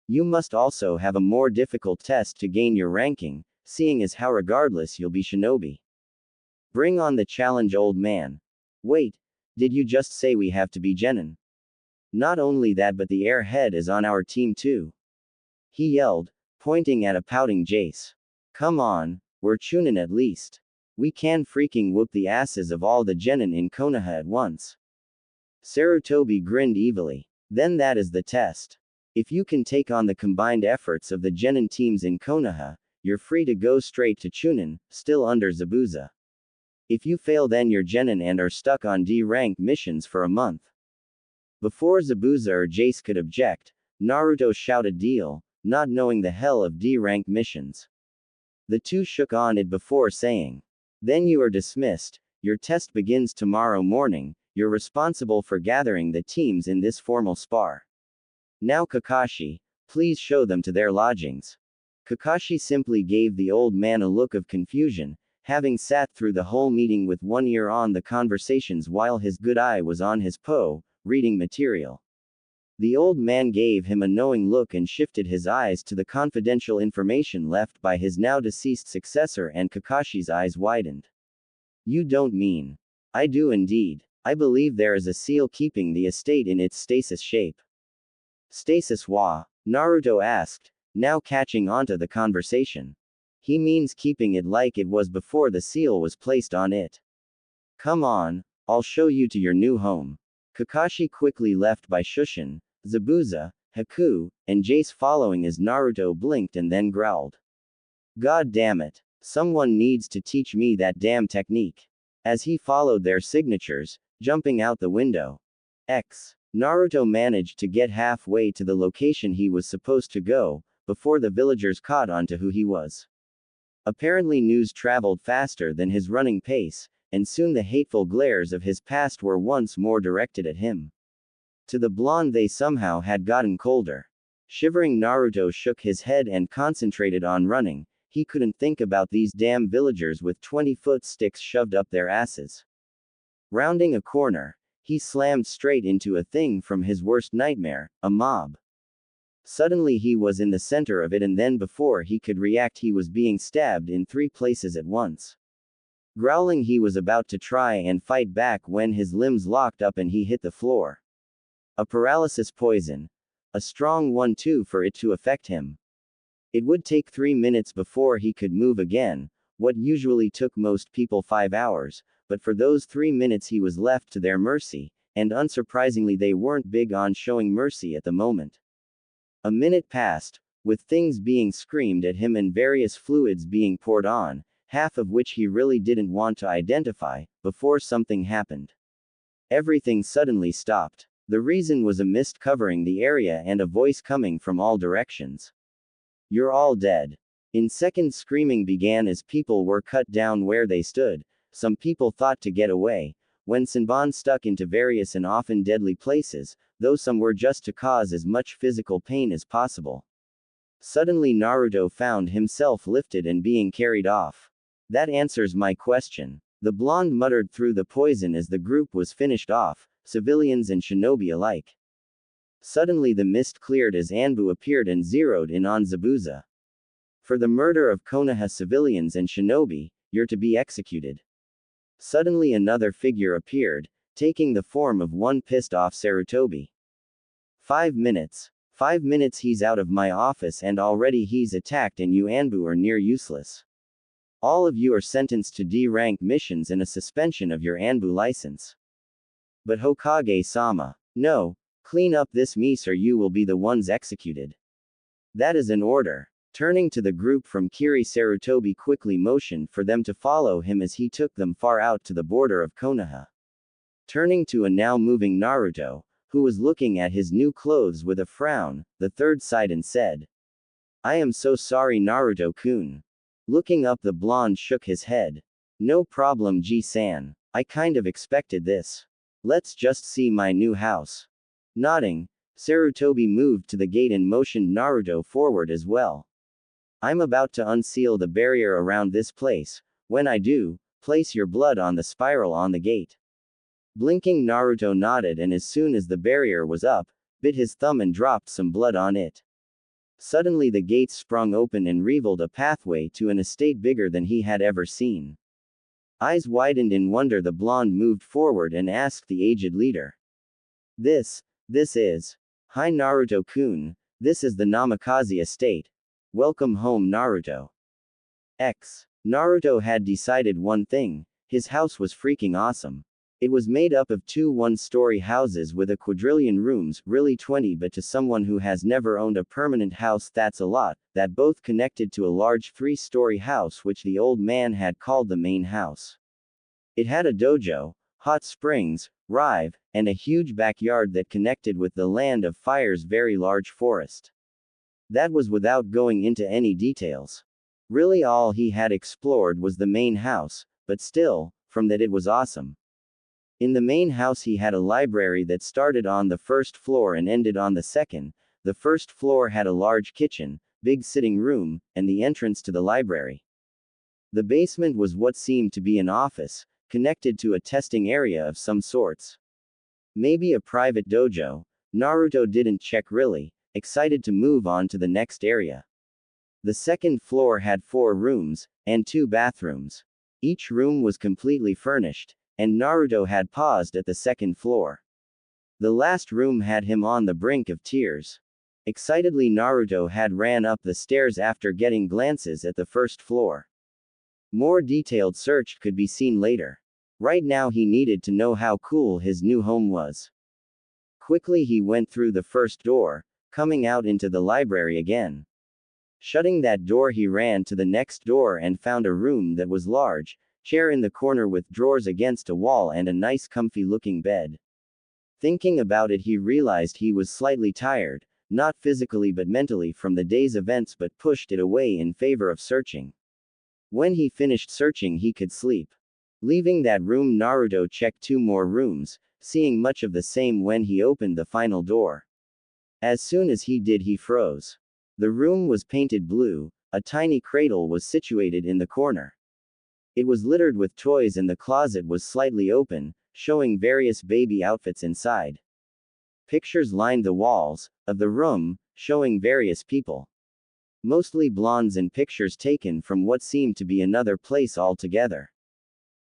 You must also have a more difficult test to gain your ranking, seeing as how regardless you'll be shinobi. Bring on the challenge, old man. Wait, did you just say we have to be genin? Not only that but the airhead is on our team too. He yelled, pointing at a pouting Jace. Come on, we're Chunin at least. We can freaking whoop the asses of all the genin in Konoha at once. Sarutobi grinned evilly. Then that is the test. If you can take on the combined efforts of the genin teams in Konoha, you're free to go straight to Chunin, still under Zabuza. If you fail then you're genin and are stuck on D-rank missions for a month. Before Zabuza or Jace could object, Naruto shouted deal, not knowing the hell of D-rank missions. The two shook on it before saying. Then you are dismissed, your test begins tomorrow morning, you're responsible for gathering the teams in this formal spar. Now Kakashi, please show them to their lodgings. Kakashi simply gave the old man a look of confusion, having sat through the whole meeting with one ear on the conversations while his good eye was on his reading material. The old man gave him a knowing look and shifted his eyes to the confidential information left by his now deceased successor, and Kakashi's eyes widened. You don't mean? I do indeed. I believe there is a seal keeping the estate in its stasis shape. Stasis wa? Naruto asked, now catching onto the conversation. He means keeping it like it was before the seal was placed on it. Come on, I'll show you to your new home. Kakashi quickly left by Shushin, Zabuza, Haku, and Jace following as Naruto blinked and then growled. God damn it. Someone needs to teach me that damn technique. As he followed their signatures, jumping out the window. Naruto managed to get halfway to the location he was supposed to go, before the villagers caught on to who he was. Apparently news traveled faster than his running pace, and soon the hateful glares of his past were once more directed at him. To the blonde they somehow had gotten colder. Shivering, Naruto shook his head and concentrated on running. He couldn't think about these damn villagers with 20-foot sticks shoved up their asses. Rounding a corner, he slammed straight into a thing from his worst nightmare, a mob. Suddenly he was in the center of it, and then before he could react he was being stabbed in 3 places at once. Growling, he was about to try and fight back when his limbs locked up and he hit the floor. A paralysis poison. A strong one too for it to affect him. It would take 3 minutes before he could move again, what usually took most people 5 hours, but for those 3 minutes he was left to their mercy, and unsurprisingly they weren't big on showing mercy at the moment. A minute passed, with things being screamed at him and various fluids being poured on, half of which he really didn't want to identify, before something happened. Everything suddenly stopped. The reason was a mist covering the area and a voice coming from all directions. You're all dead. In seconds screaming began as people were cut down where they stood. Some people thought to get away, when Senbon stuck into various and often deadly places, though some were just to cause as much physical pain as possible. Suddenly Naruto found himself lifted and being carried off. That answers my question. The blonde muttered through the poison as the group was finished off, civilians and shinobi alike. Suddenly the mist cleared as Anbu appeared and zeroed in on Zabuza. For the murder of Konoha civilians and shinobi, you're to be executed. Suddenly another figure appeared, taking the form of one pissed off Sarutobi. 5 minutes. 5 minutes he's out of my office and already he's attacked and you Anbu are near useless. All of you are sentenced to D-rank missions and a suspension of your Anbu license. But Hokage-sama. No. Clean up this mess or you will be the ones executed. That is an order. Turning to the group from Kiri, Sarutobi quickly motioned for them to follow him as he took them far out to the border of Konoha. Turning to a now moving Naruto, who was looking at his new clothes with a frown, the third sighed and said, I am so sorry Naruto-kun. Looking up, the blonde shook his head. No problem G-san. I kind of expected this. Let's just see my new house. Nodding, Sarutobi moved to the gate and motioned Naruto forward as well. I'm about to unseal the barrier around this place. When I do, place your blood on the spiral on the gate. Blinking, Naruto nodded and as soon as the barrier was up, bit his thumb and dropped some blood on it. Suddenly the gates sprung open and revealed a pathway to an estate bigger than he had ever seen. Eyes widened in wonder, the blonde moved forward and asked the aged leader. This is. Hi Naruto-kun, this is the Namikaze estate. Welcome home Naruto. Naruto had decided one thing, his house was freaking awesome. It was made up of 2 one-story houses with a quadrillion rooms, really 20, but to someone who has never owned a permanent house that's a lot, that both connected to a large 3-story house which the old man had called the main house. It had a dojo, hot springs, rive, and a huge backyard that connected with the Land of Fire's very large forest. That was without going into any details. Really all he had explored was the main house, but still, from that it was awesome. In the main house he had a library that started on the 1st floor and ended on the 2nd. The 1st floor had a large kitchen, big sitting room, and the entrance to the library. The basement was what seemed to be an office, connected to a testing area of some sorts. Maybe a private dojo. Naruto didn't check really, excited to move on to the next area. The second floor had 4 rooms, and 2 bathrooms. Each room was completely furnished, and Naruto had paused at the second floor. The last room had him on the brink of tears. Excitedly Naruto had ran up the stairs after getting glances at the first floor. More detailed search could be seen later. Right now he needed to know how cool his new home was. Quickly he went through the first door, coming out into the library again. Shutting that door he ran to the next door and found a room that was large, chair in the corner with drawers against a wall and a nice comfy looking bed. Thinking about it he realized he was slightly tired, not physically but mentally from the day's events but pushed it away in favor of searching. When he finished searching he could sleep. Leaving that room Naruto checked 2 more rooms, seeing much of the same when he opened the final door. As soon as he did he froze. The room was painted blue, a tiny cradle was situated in the corner. It was littered with toys and the closet was slightly open, showing various baby outfits inside. Pictures lined the walls of the room, showing various people. Mostly blondes and pictures taken from what seemed to be another place altogether.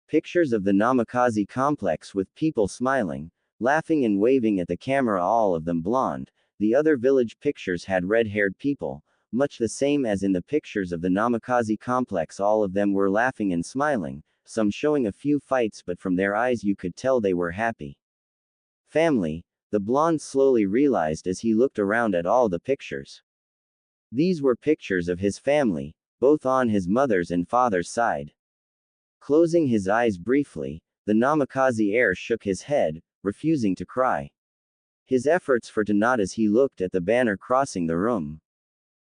Pictures of the Namikaze complex with people smiling, laughing and waving at the camera, all of them blonde. The other village pictures had red-haired people, much the same as in the pictures of the Namikaze complex. All of them were laughing and smiling, some showing a few fights but from their eyes you could tell they were happy. Family, the blonde slowly realized as he looked around at all the pictures. These were pictures of his family, both on his mother's and father's side. Closing his eyes briefly, the Namikaze heir shook his head, refusing to cry. His efforts for to nod as he looked at the banner crossing the room.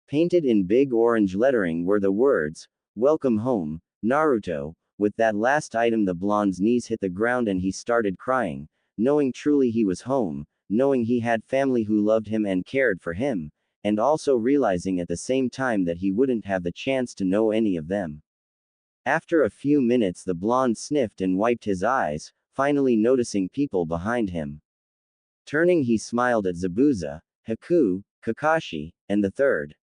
Painted in big orange lettering were the words, "Welcome home, Naruto." With that last item the blonde's knees hit the ground and he started crying, knowing truly he was home, knowing he had family who loved him and cared for him, and also realizing at the same time that he wouldn't have the chance to know any of them. After a few minutes the blonde sniffed and wiped his eyes, finally noticing people behind him. Turning he smiled at Zabuza, Haku, Kakashi, and the third.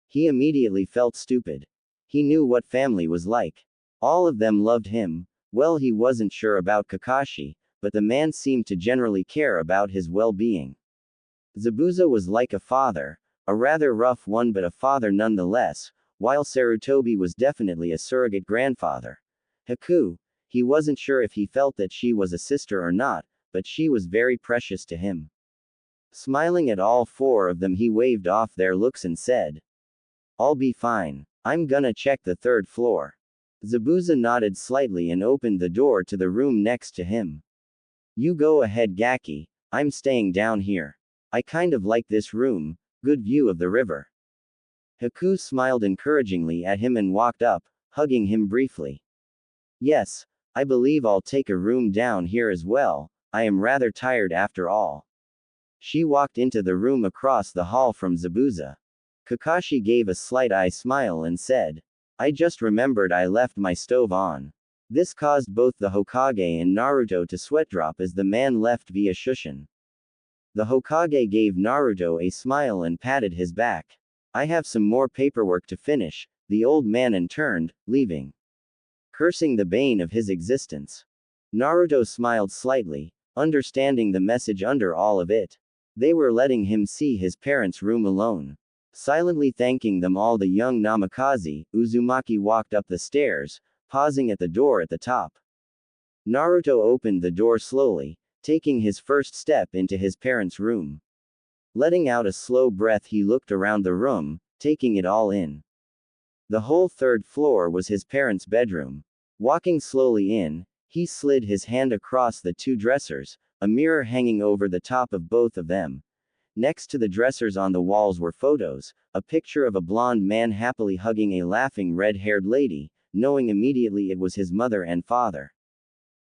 He immediately felt stupid. He knew what family was like. All of them loved him. Well, he wasn't sure about Kakashi, but the man seemed to generally care about his well-being. Zabuza was like a father, a rather rough one but a father nonetheless, while Sarutobi was definitely a surrogate grandfather. Haku, he wasn't sure if he felt that she was a sister or not, but she was very precious to him. Smiling at all 4 of them he waved off their looks and said, "I'll be fine. I'm gonna check the 3rd floor." Zabuza nodded slightly and opened the door to the room next to him. "You go ahead Gaki, I'm staying down here. I kind of like this room, good view of the river." Haku smiled encouragingly at him and walked up, hugging him briefly. "Yes, I believe I'll take a room down here as well. I am rather tired after all." She walked into the room across the hall from Zabuza. Kakashi gave a slight eye smile and said, "I just remembered I left my stove on." This caused both the Hokage and Naruto to sweat drop as the man left via Shushin. The Hokage gave Naruto a smile and patted his back. "I have some more paperwork to finish," the old man and turned, leaving. Cursing the bane of his existence. Naruto smiled slightly, understanding the message under all of it. They were letting him see his parents' room alone. Silently thanking them all, the young Namikaze, Uzumaki walked up the stairs, pausing at the door at the top. Naruto opened the door slowly, taking his first step into his parents' room. Letting out a slow breath he looked around the room, taking it all in. The whole 3rd floor was his parents' bedroom. Walking slowly in, he slid his hand across the 2 dressers, a mirror hanging over the top of both of them. Next to the dressers on the walls were photos, a picture of a blonde man happily hugging a laughing red-haired lady, knowing immediately it was his mother and father.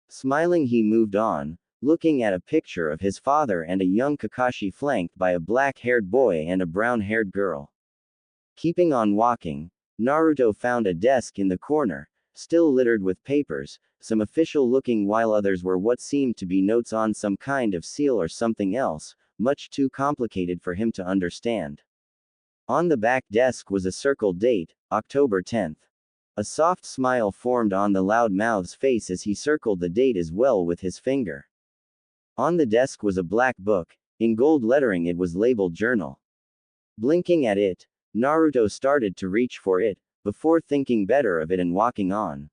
Smiling he moved on, looking at a picture of his father and a young Kakashi flanked by a black-haired boy and a brown-haired girl. Keeping on walking, Naruto found a desk in the corner, still littered with papers, some official looking while others were what seemed to be notes on some kind of seal or something else, much too complicated for him to understand. On the back desk was a circled date, October 10th. A soft smile formed on the loudmouth's face as he circled the date as well with his finger. On the desk was a black book, in gold lettering it was labeled journal. Blinking at it, Naruto started to reach for it, before thinking better of it and walking on.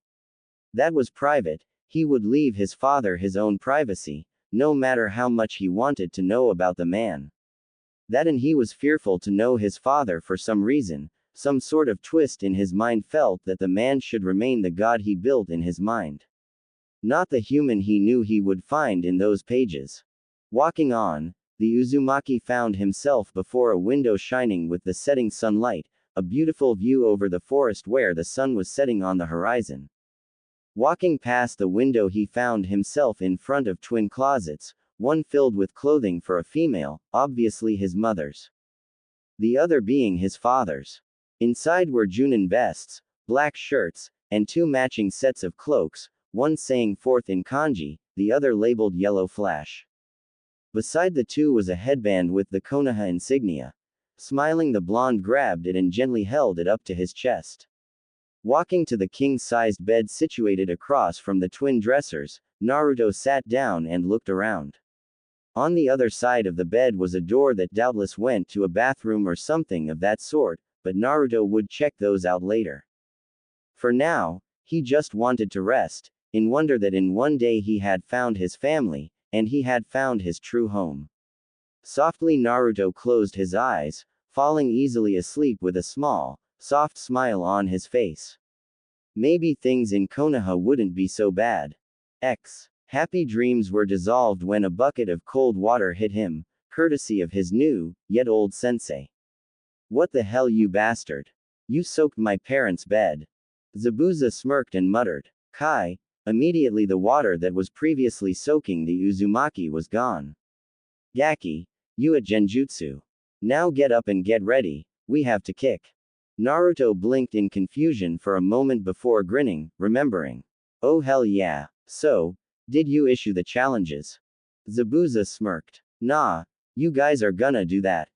That was private, he would leave his father his own privacy, no matter how much he wanted to know about the man. That and he was fearful to know his father for some reason, some sort of twist in his mind felt that the man should remain the god he built in his mind. Not the human he knew he would find in those pages. Walking on, the Uzumaki found himself before a window shining with the setting sunlight, a beautiful view over the forest where the sun was setting on the horizon. Walking past the window he found himself in front of twin closets, one filled with clothing for a female, obviously his mother's. The other being his father's. Inside were Junin vests, black shirts, and two matching sets of cloaks, one saying fourth in kanji, the other labeled yellow flash. Beside the two was a headband with the Konoha insignia. Smiling, the blonde grabbed it and gently held it up to his chest. Walking to the king-sized bed situated across from the twin dressers, Naruto sat down and looked around. On the other side of the bed was a door that doubtless went to a bathroom or something of that sort, but Naruto would check those out later. For now, he just wanted to rest, in wonder that in one day he had found his family, and he had found his true home. Softly Naruto closed his eyes, falling easily asleep with a small, soft smile on his face. Maybe things in Konoha wouldn't be so bad. Happy dreams were dissolved when a bucket of cold water hit him, courtesy of his new, yet old sensei. What the hell, you bastard? You soaked my parents' bed. Zabuza smirked and muttered. Kai. Immediately the water that was previously soaking the Uzumaki was gone. Gaki. You at Genjutsu. Now get up and get ready, we have to kick. Naruto blinked in confusion for a moment before grinning, remembering. Oh hell yeah. So, did you issue the challenges? Zabuza smirked. Nah, you guys are gonna do that.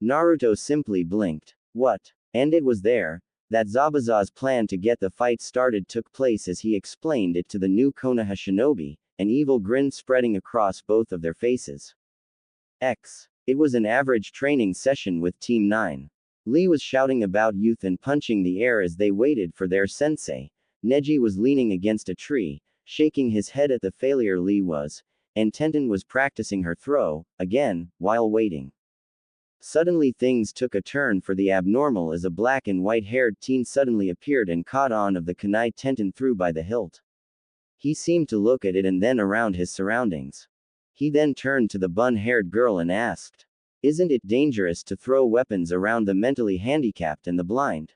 Naruto simply blinked. What? And it was there, that Zabuza's plan to get the fight started took place as he explained it to the new Konoha shinobi, an evil grin spreading across both of their faces. It was an average training session with Team 9. Lee was shouting about youth and punching the air as they waited for their sensei. Neji was leaning against a tree, shaking his head at the failure Lee was, and Tenten was practicing her throw, again, while waiting. Suddenly things took a turn for the abnormal as a black and white-haired teen suddenly appeared and caught on of the kunai Tenten threw by the hilt. He seemed to look at it and then around his surroundings. He then turned to the bun-haired girl and asked, "Isn't it dangerous to throw weapons around the mentally handicapped and the blind?"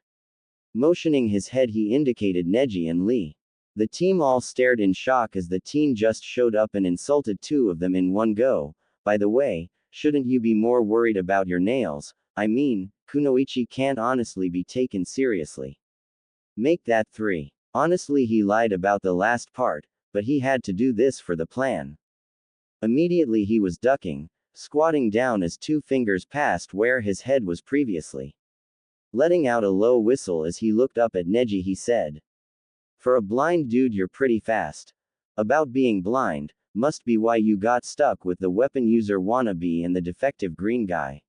Motioning his head he indicated Neji and Lee. The team all stared in shock as the teen just showed up and insulted two of them in one go. By the way, shouldn't you be more worried about your nails? I mean, Kunoichi can't honestly be taken seriously. Make that 3. Honestly, he lied about the last part, but he had to do this for the plan. Immediately he was ducking, squatting down as two fingers passed where his head was previously. Letting out a low whistle as he looked up at Neji, he said, "For a blind dude, you're pretty fast. About being blind, must be why you got stuck with the weapon user wannabe and the defective green guy."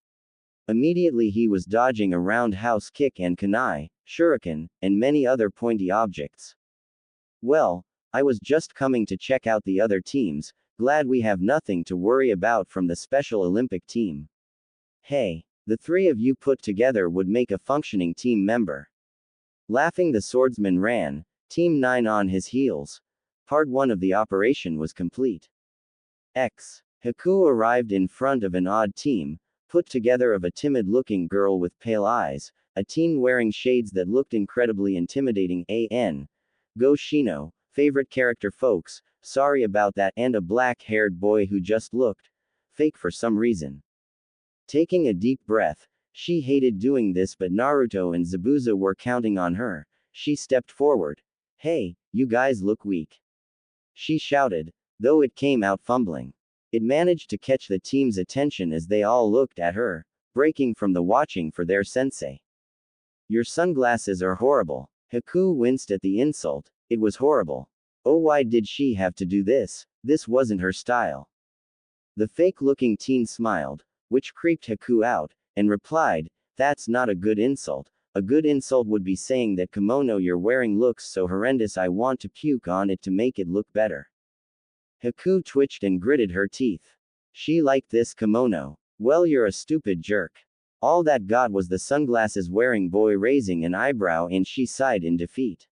Immediately he was dodging a roundhouse kick and kunai, shuriken, and many other pointy objects. Well, I was just coming to check out the other teams, glad we have nothing to worry about from the Special Olympic team. Hey, the 3 of you put together would make a functioning team member. Laughing, the swordsman ran, Team 9 on his heels. Part 1 of the operation was complete. Haku arrived in front of an odd team, put together of a timid-looking girl with pale eyes, a teen wearing shades that looked incredibly intimidating, Go Shino, favorite character folks, sorry about that, and a black-haired boy who just looked fake for some reason. Taking a deep breath, She hated doing this, but Naruto and Zabuza were counting on her. She stepped forward. Hey, you guys look weak, she shouted, though it came out fumbling. It managed to catch the team's attention as they all looked at her, breaking from the watching for their sensei. Your sunglasses are horrible. Haku winced at the insult. It was horrible. Oh, why did she have to do this? This wasn't her style. The fake-looking teen smiled, which creeped Haku out, and replied, that's not a good insult. A good insult would be saying that kimono you're wearing looks so horrendous I want to puke on it to make it look better. Haku twitched and gritted her teeth. She liked this kimono. Well, you're a stupid jerk. All that got was the sunglasses-wearing boy raising an eyebrow, and she sighed in defeat.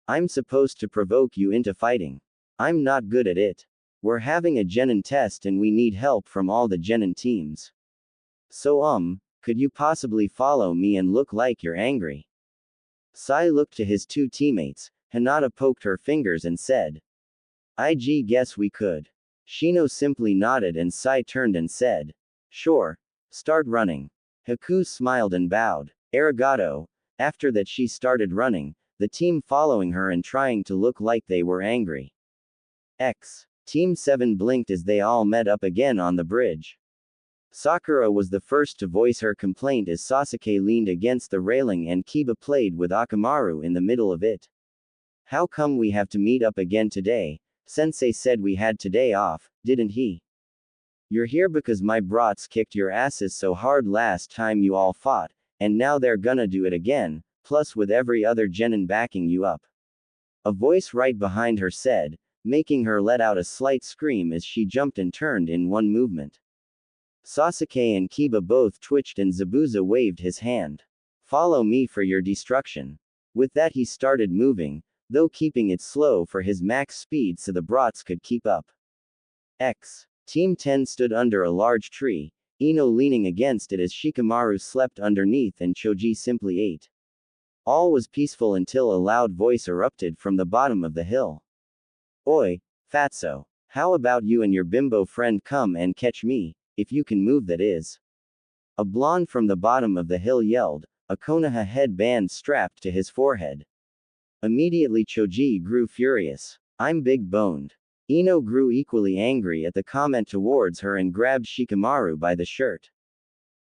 I'm supposed to provoke you into fighting. I'm not good at it. We're having a genin test and we need help from all the genin teams. So could you possibly follow me and look like you're angry? Sai looked to his two teammates. Hinata poked her fingers and said, I guess we could. Shino simply nodded and Sai turned and said, sure. Start running. Haku smiled and bowed. Arigato. After that she started running, the team following her and trying to look like they were angry. Team 7 blinked as they all met up again on the bridge. Sakura was the first to voice her complaint as Sasuke leaned against the railing and Kiba played with Akamaru in the middle of it. How come we have to meet up again today? Sensei said we had today off, didn't he? You're here because my brats kicked your asses so hard last time you all fought, and now they're gonna do it again, plus with every other genin backing you up. A voice right behind her said, making her let out a slight scream as she jumped and turned in one movement. Sasuke and Kiba both twitched and Zabuza waved his hand. Follow me for your destruction. With that he started moving, though keeping it slow for his max speed so the brats could keep up. Team 10 stood under a large tree, Ino leaning against it as Shikamaru slept underneath and Choji simply ate. All was peaceful until a loud voice erupted from the bottom of the hill. Oi, fatso. How about you and your bimbo friend come and catch me, if you can move that is. A blonde from the bottom of the hill yelled, a Konoha headband strapped to his forehead. Immediately Choji grew furious. I'm big-boned. Ino grew equally angry at the comment towards her and grabbed Shikamaru by the shirt.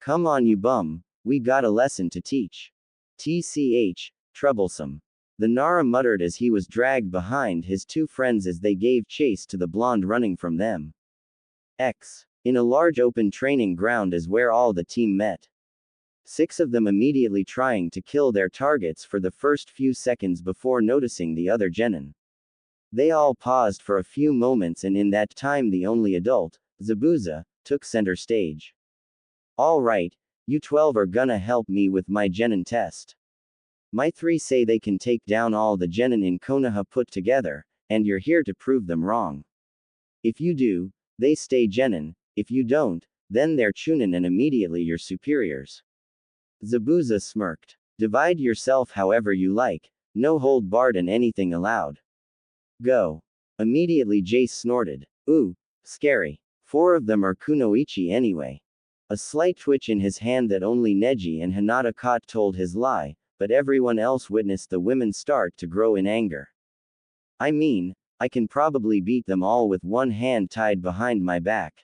Come on you bum, we got a lesson to teach. TCH, troublesome. The Nara muttered as he was dragged behind his two friends as they gave chase to the blonde running from them. In a large open training ground is where all the team met. 6 of them immediately trying to kill their targets for the first few seconds before noticing the other genin. They all paused for a few moments and in that time the only adult, Zabuza, took center stage. Alright, you 12 are gonna help me with my genin test. My 3 say they can take down all the genin in Konoha put together, and you're here to prove them wrong. If you do, they stay genin, if you don't, then they're chunin and immediately your superiors. Zabuza smirked. Divide yourself however you like, no hold barred and anything allowed. Go. Immediately Jace snorted. Ooh, scary. 4 of them are kunoichi anyway. A slight twitch in his hand that only Neji and Hinata caught told his lie, but everyone else witnessed the women start to grow in anger. I mean, I can probably beat them all with one hand tied behind my back.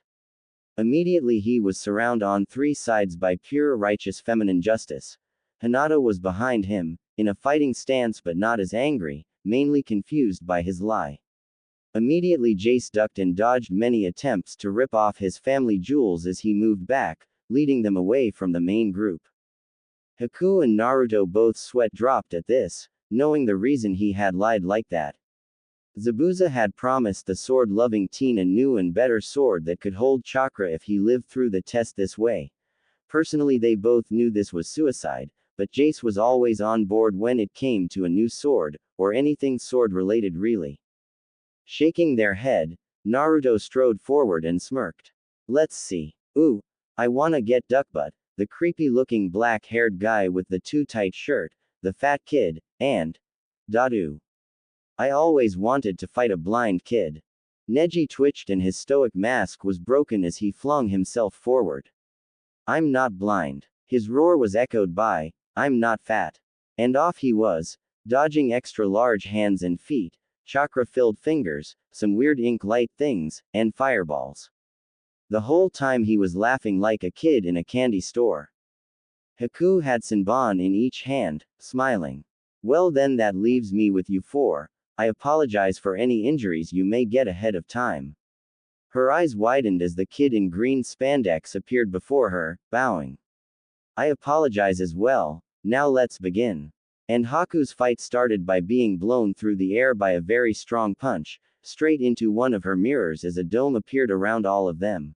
Immediately he was surrounded on 3 sides by pure righteous feminine justice. Hinata was behind him, in a fighting stance but not as angry, mainly confused by his lie. Immediately Jace ducked and dodged many attempts to rip off his family jewels as he moved back, leading them away from the main group. Haku and Naruto both sweat dropped at this, knowing the reason he had lied like that. Zabuza had promised the sword-loving teen a new and better sword that could hold chakra if he lived through the test this way. Personally they both knew this was suicide, but Jace was always on board when it came to a new sword, or anything sword-related really. Shaking their head, Naruto strode forward and smirked. Let's see. Ooh, I wanna get Duckbutt, the creepy-looking black-haired guy with the too-tight shirt, the fat kid, and Dadu. I always wanted to fight a blind kid. Neji twitched and his stoic mask was broken as he flung himself forward. I'm not blind. His roar was echoed by, "I'm not fat." And off he was, dodging extra large hands and feet, chakra-filled fingers, some weird ink-light things, and fireballs. The whole time he was laughing like a kid in a candy store. Haku had Sanban in each hand, smiling. "Well then, that leaves me with you four. I apologize for any injuries you may get ahead of time." Her eyes widened as the kid in green spandex appeared before her, bowing. "I apologize as well. Now let's begin." And Haku's fight started by being blown through the air by a very strong punch, straight into one of her mirrors as a dome appeared around all of them.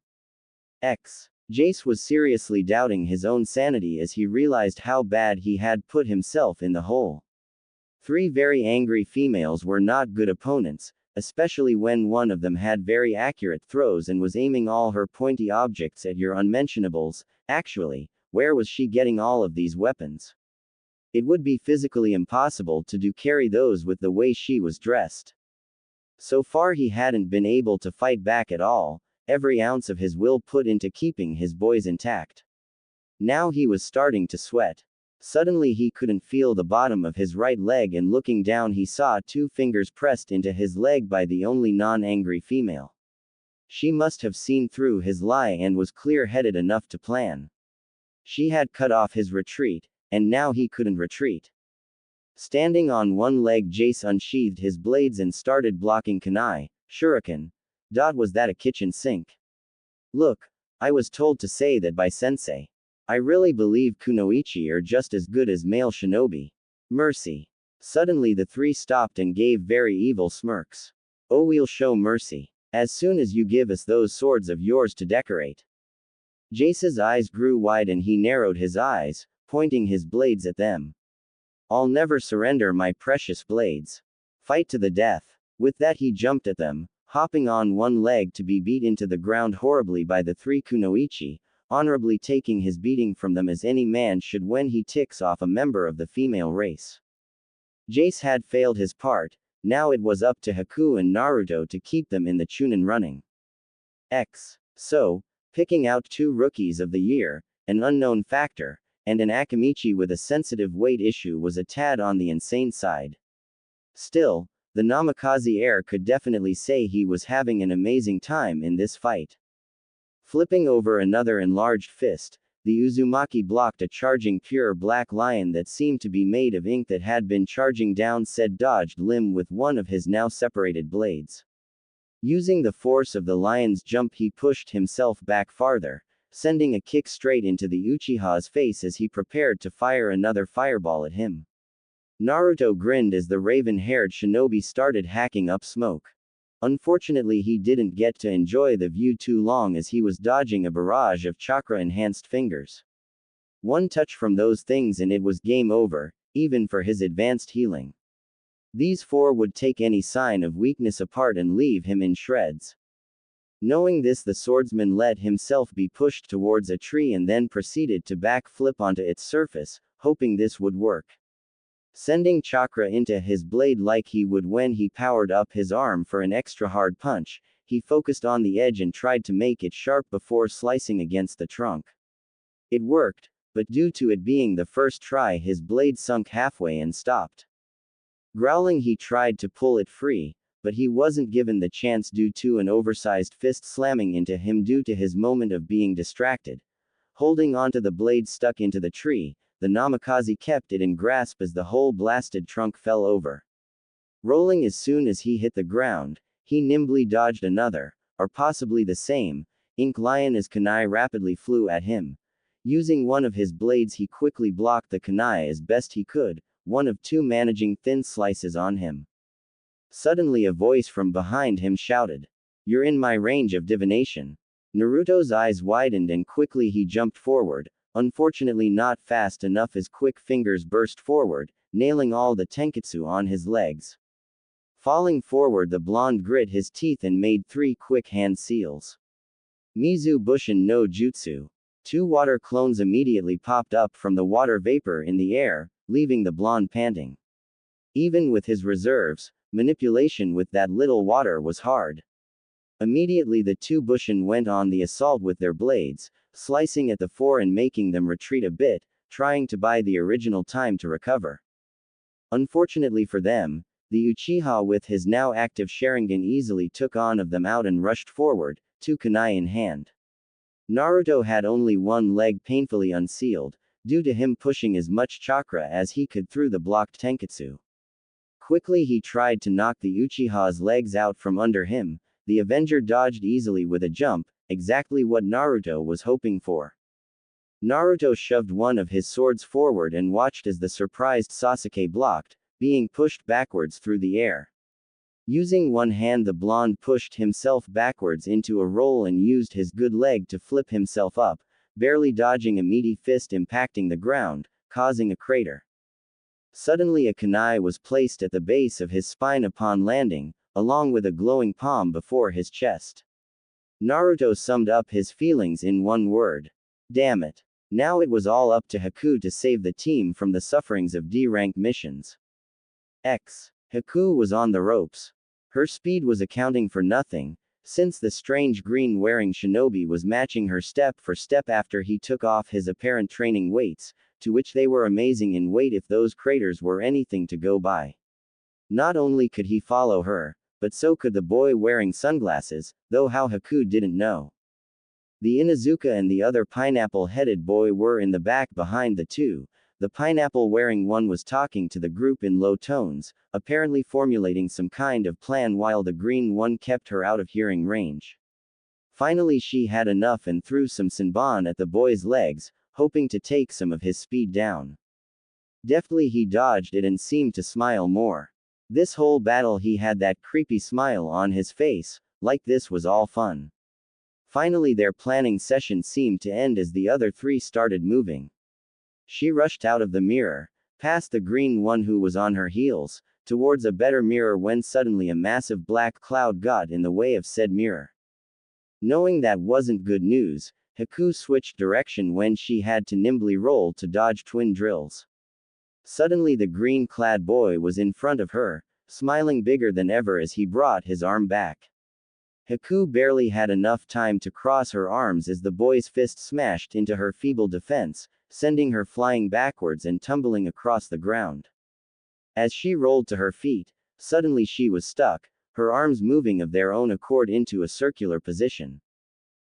Jace was seriously doubting his own sanity as he realized how bad he had put himself in the hole. Three very angry females were not good opponents, especially when one of them had very accurate throws and was aiming all her pointy objects at your unmentionables. Actually, where was she getting all of these weapons? It would be physically impossible to carry those with the way she was dressed. So far he hadn't been able to fight back at all, every ounce of his will put into keeping his boys intact. Now he was starting to sweat. Suddenly he couldn't feel the bottom of his right leg, and looking down he saw two fingers pressed into his leg by the only non-angry female. She must have seen through his lie and was clear-headed enough to plan. She had cut off his retreat, and now he couldn't retreat. Standing on one leg, Jace unsheathed his blades and started blocking kunai, shuriken. Was that a kitchen sink? Look, I was told to say that by sensei. I really believe kunoichi are just as good as male shinobi. Mercy. Suddenly the three stopped and gave very evil smirks. "Oh, we'll show mercy. As soon as you give us those swords of yours to decorate." Jace's eyes grew wide and he narrowed his eyes, pointing his blades at them. "I'll never surrender my precious blades. Fight to the death." With that he jumped at them, hopping on one leg to be beat into the ground horribly by the three kunoichi, honorably taking his beating from them as any man should when he ticks off a member of the female race. Jace had failed his part, now it was up to Haku and Naruto to keep them in the Chunin running. So, picking out two rookies of the year, an unknown factor, and an Akamichi with a sensitive weight issue was a tad on the insane side. Still, the Namikaze heir could definitely say he was having an amazing time in this fight. Flipping over another enlarged fist, the Uzumaki blocked a charging pure black lion that seemed to be made of ink that had been charging down said dodged limb with one of his now separated blades. Using the force of the lion's jump, he pushed himself back farther, sending a kick straight into the Uchiha's face as he prepared to fire another fireball at him. Naruto grinned as the raven-haired shinobi started hacking up smoke. Unfortunately, he didn't get to enjoy the view too long as he was dodging a barrage of chakra-enhanced fingers. One touch from those things and it was game over, even for his advanced healing. These four would take any sign of weakness apart and leave him in shreds. Knowing this, the swordsman let himself be pushed towards a tree and then proceeded to backflip onto its surface, hoping this would work. Sending chakra into his blade like he would when he powered up his arm for an extra hard punch, he focused on the edge and tried to make it sharp before slicing against the trunk. It worked, but due to it being the first try, his blade sunk halfway and stopped. Growling, he tried to pull it free, but he wasn't given the chance due to an oversized fist slamming into him due to his moment of being distracted. Holding onto the blade stuck into the tree, the Namikaze kept it in grasp as the whole blasted trunk fell over. Rolling as soon as he hit the ground, he nimbly dodged another, or possibly the same, ink lion as kunai rapidly flew at him. Using one of his blades, he quickly blocked the kunai as best he could, one of two managing thin slices on him. Suddenly a voice from behind him shouted, "You're in my range of divination." Naruto's eyes widened and quickly he jumped forward, unfortunately not fast enough as quick fingers burst forward, nailing all the tenketsu on his legs. Falling forward, the blonde grit his teeth and made three quick hand seals. Mizu Bushin no Jutsu. Two water clones immediately popped up from the water vapor in the air, leaving the blonde panting. Even with his reserves, manipulation with that little water was hard. Immediately the two Bushin went on the assault with their blades, slicing at the four and making them retreat a bit, trying to buy the original time to recover. Unfortunately for them, the Uchiha with his now active Sharingan easily took on of them out and rushed forward, two kunai in hand. Naruto had only one leg painfully unsealed, due to him pushing as much chakra as he could through the blocked tenketsu. Quickly he tried to knock the Uchiha's legs out from under him. The Avenger dodged easily with a jump, exactly what Naruto was hoping for. Naruto shoved one of his swords forward and watched as the surprised Sasuke blocked, being pushed backwards through the air. Using one hand, the blonde pushed himself backwards into a roll and used his good leg to flip himself up, barely dodging a meaty fist impacting the ground, causing a crater. Suddenly a kunai was placed at the base of his spine upon landing, along with a glowing palm before his chest. Naruto summed up his feelings in one word. Damn it. Now it was all up to Haku to save the team from the sufferings of D-rank missions. Haku was on the ropes. Her speed was accounting for nothing, since the strange green-wearing shinobi was matching her step for step after he took off his apparent training weights, to which they were amazing in weight if those craters were anything to go by. Not only could he follow her, but so could the boy wearing sunglasses, though how Haku didn't know. The Inuzuka and the other pineapple-headed boy were in the back behind the two. The pineapple-wearing one was talking to the group in low tones, apparently formulating some kind of plan while the green one kept her out of hearing range. Finally she had enough and threw some senbon at the boy's legs, hoping to take some of his speed down. Deftly he dodged it and seemed to smile more. This whole battle he had that creepy smile on his face, like this was all fun. Finally their planning session seemed to end as the other three started moving. She rushed out of the mirror, past the green one who was on her heels, towards a better mirror when suddenly a massive black cloud got in the way of said mirror. Knowing that wasn't good news, Haku switched direction when she had to nimbly roll to dodge twin drills. Suddenly the green-clad boy was in front of her, smiling bigger than ever as he brought his arm back. Haku barely had enough time to cross her arms as the boy's fist smashed into her feeble defense, sending her flying backwards and tumbling across the ground. As she rolled to her feet, suddenly she was stuck, her arms moving of their own accord into a circular position.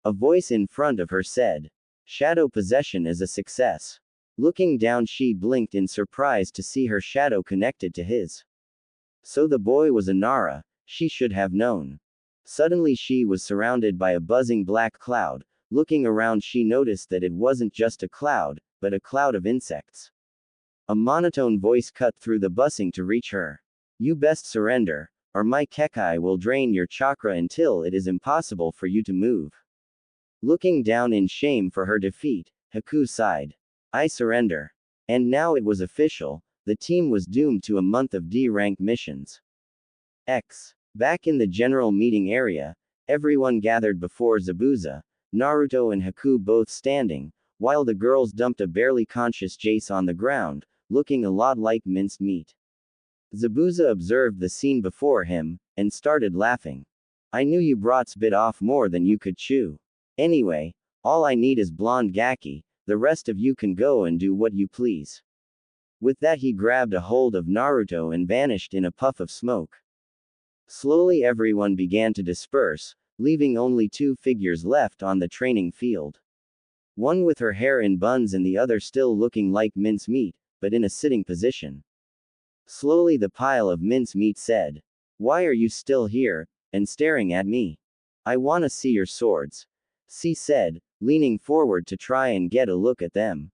A voice in front of her said, "Shadow possession is a success." Looking down she blinked in surprise to see her shadow connected to his. So the boy was a Nara, she should have known. Suddenly she was surrounded by a buzzing black cloud. Looking around she noticed that it wasn't just a cloud, but a cloud of insects. A monotone voice cut through the buzzing to reach her. "You best surrender, or my kekai will drain your chakra until it is impossible for you to move." Looking down in shame for her defeat, Haku sighed. "I surrender." And now it was official, the team was doomed to a month of D-rank missions. Back in the general meeting area, everyone gathered before Zabuza, Naruto and Haku both standing, while the girls dumped a barely conscious Jace on the ground, looking a lot like minced meat. Zabuza observed the scene before him, and started laughing. "I knew you brats bit off more than you could chew. Anyway, all I need is blonde Gaki, the rest of you can go and do what you please." With that he grabbed a hold of Naruto and vanished in a puff of smoke. Slowly everyone began to disperse, leaving only two figures left on the training field. One with her hair in buns and the other still looking like mincemeat, but in a sitting position. Slowly the pile of mincemeat said, "Why are you still here, and staring at me? I wanna see your swords," she said, leaning forward to try and get a look at them.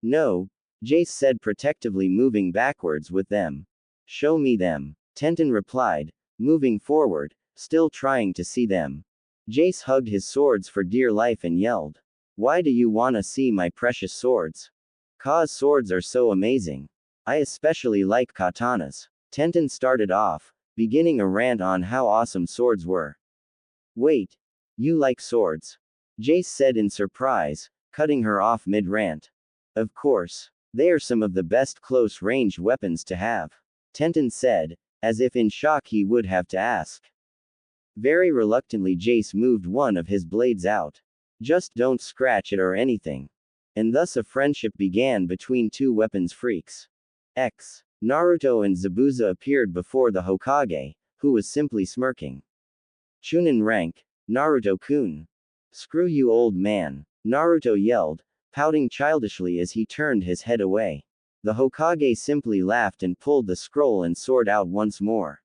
"No," Jace said protectively moving backwards with them. "Show me them," Tenten replied, moving forward, still trying to see them. Jace hugged his swords for dear life and yelled, "Why do you wanna see my precious swords? 'Cause swords are so amazing. I especially like katanas." Tenten started off, beginning a rant on how awesome swords were. "Wait. You like swords?" Jace said in surprise, cutting her off mid-rant. "Of course. They are some of the best close-range weapons to have," Tenten said, as if in shock he would have to ask. Very reluctantly, Jace moved one of his blades out. Just don't scratch it or anything. And thus a friendship began between two weapons freaks. Naruto and Zabuza appeared before the Hokage, who was simply smirking. Chunin rank, Naruto-kun. Screw you, old man, Naruto yelled, pouting childishly as he turned his head away. The Hokage simply laughed and pulled the scroll and sword out once more.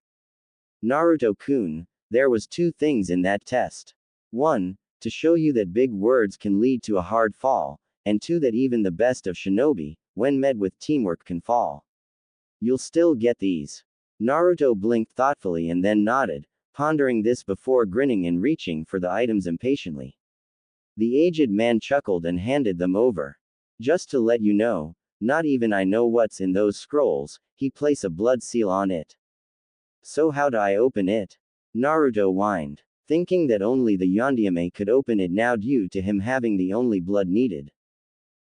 Naruto-kun, there was two things in that test. 1. To show you that big words can lead to a hard fall, and 2. That even the best of shinobi, when met with teamwork, can fall. You'll still get these. Naruto blinked thoughtfully and then nodded, pondering this before grinning and reaching for the items impatiently. The aged man chuckled and handed them over. Just to let you know, not even I know what's in those scrolls. He placed a blood seal on it. So how do I open it? Naruto whined, thinking that only the Yondaime could open it now due to him having the only blood needed.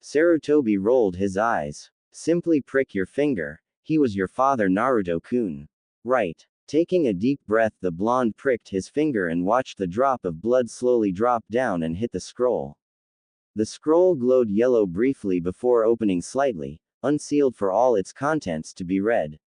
Sarutobi rolled his eyes. Simply prick your finger. He was your father, Naruto-kun. Right. Taking a deep breath, the blonde pricked his finger and watched the drop of blood slowly drop down and hit the scroll. The scroll glowed yellow briefly before opening slightly, unsealed for all its contents to be read.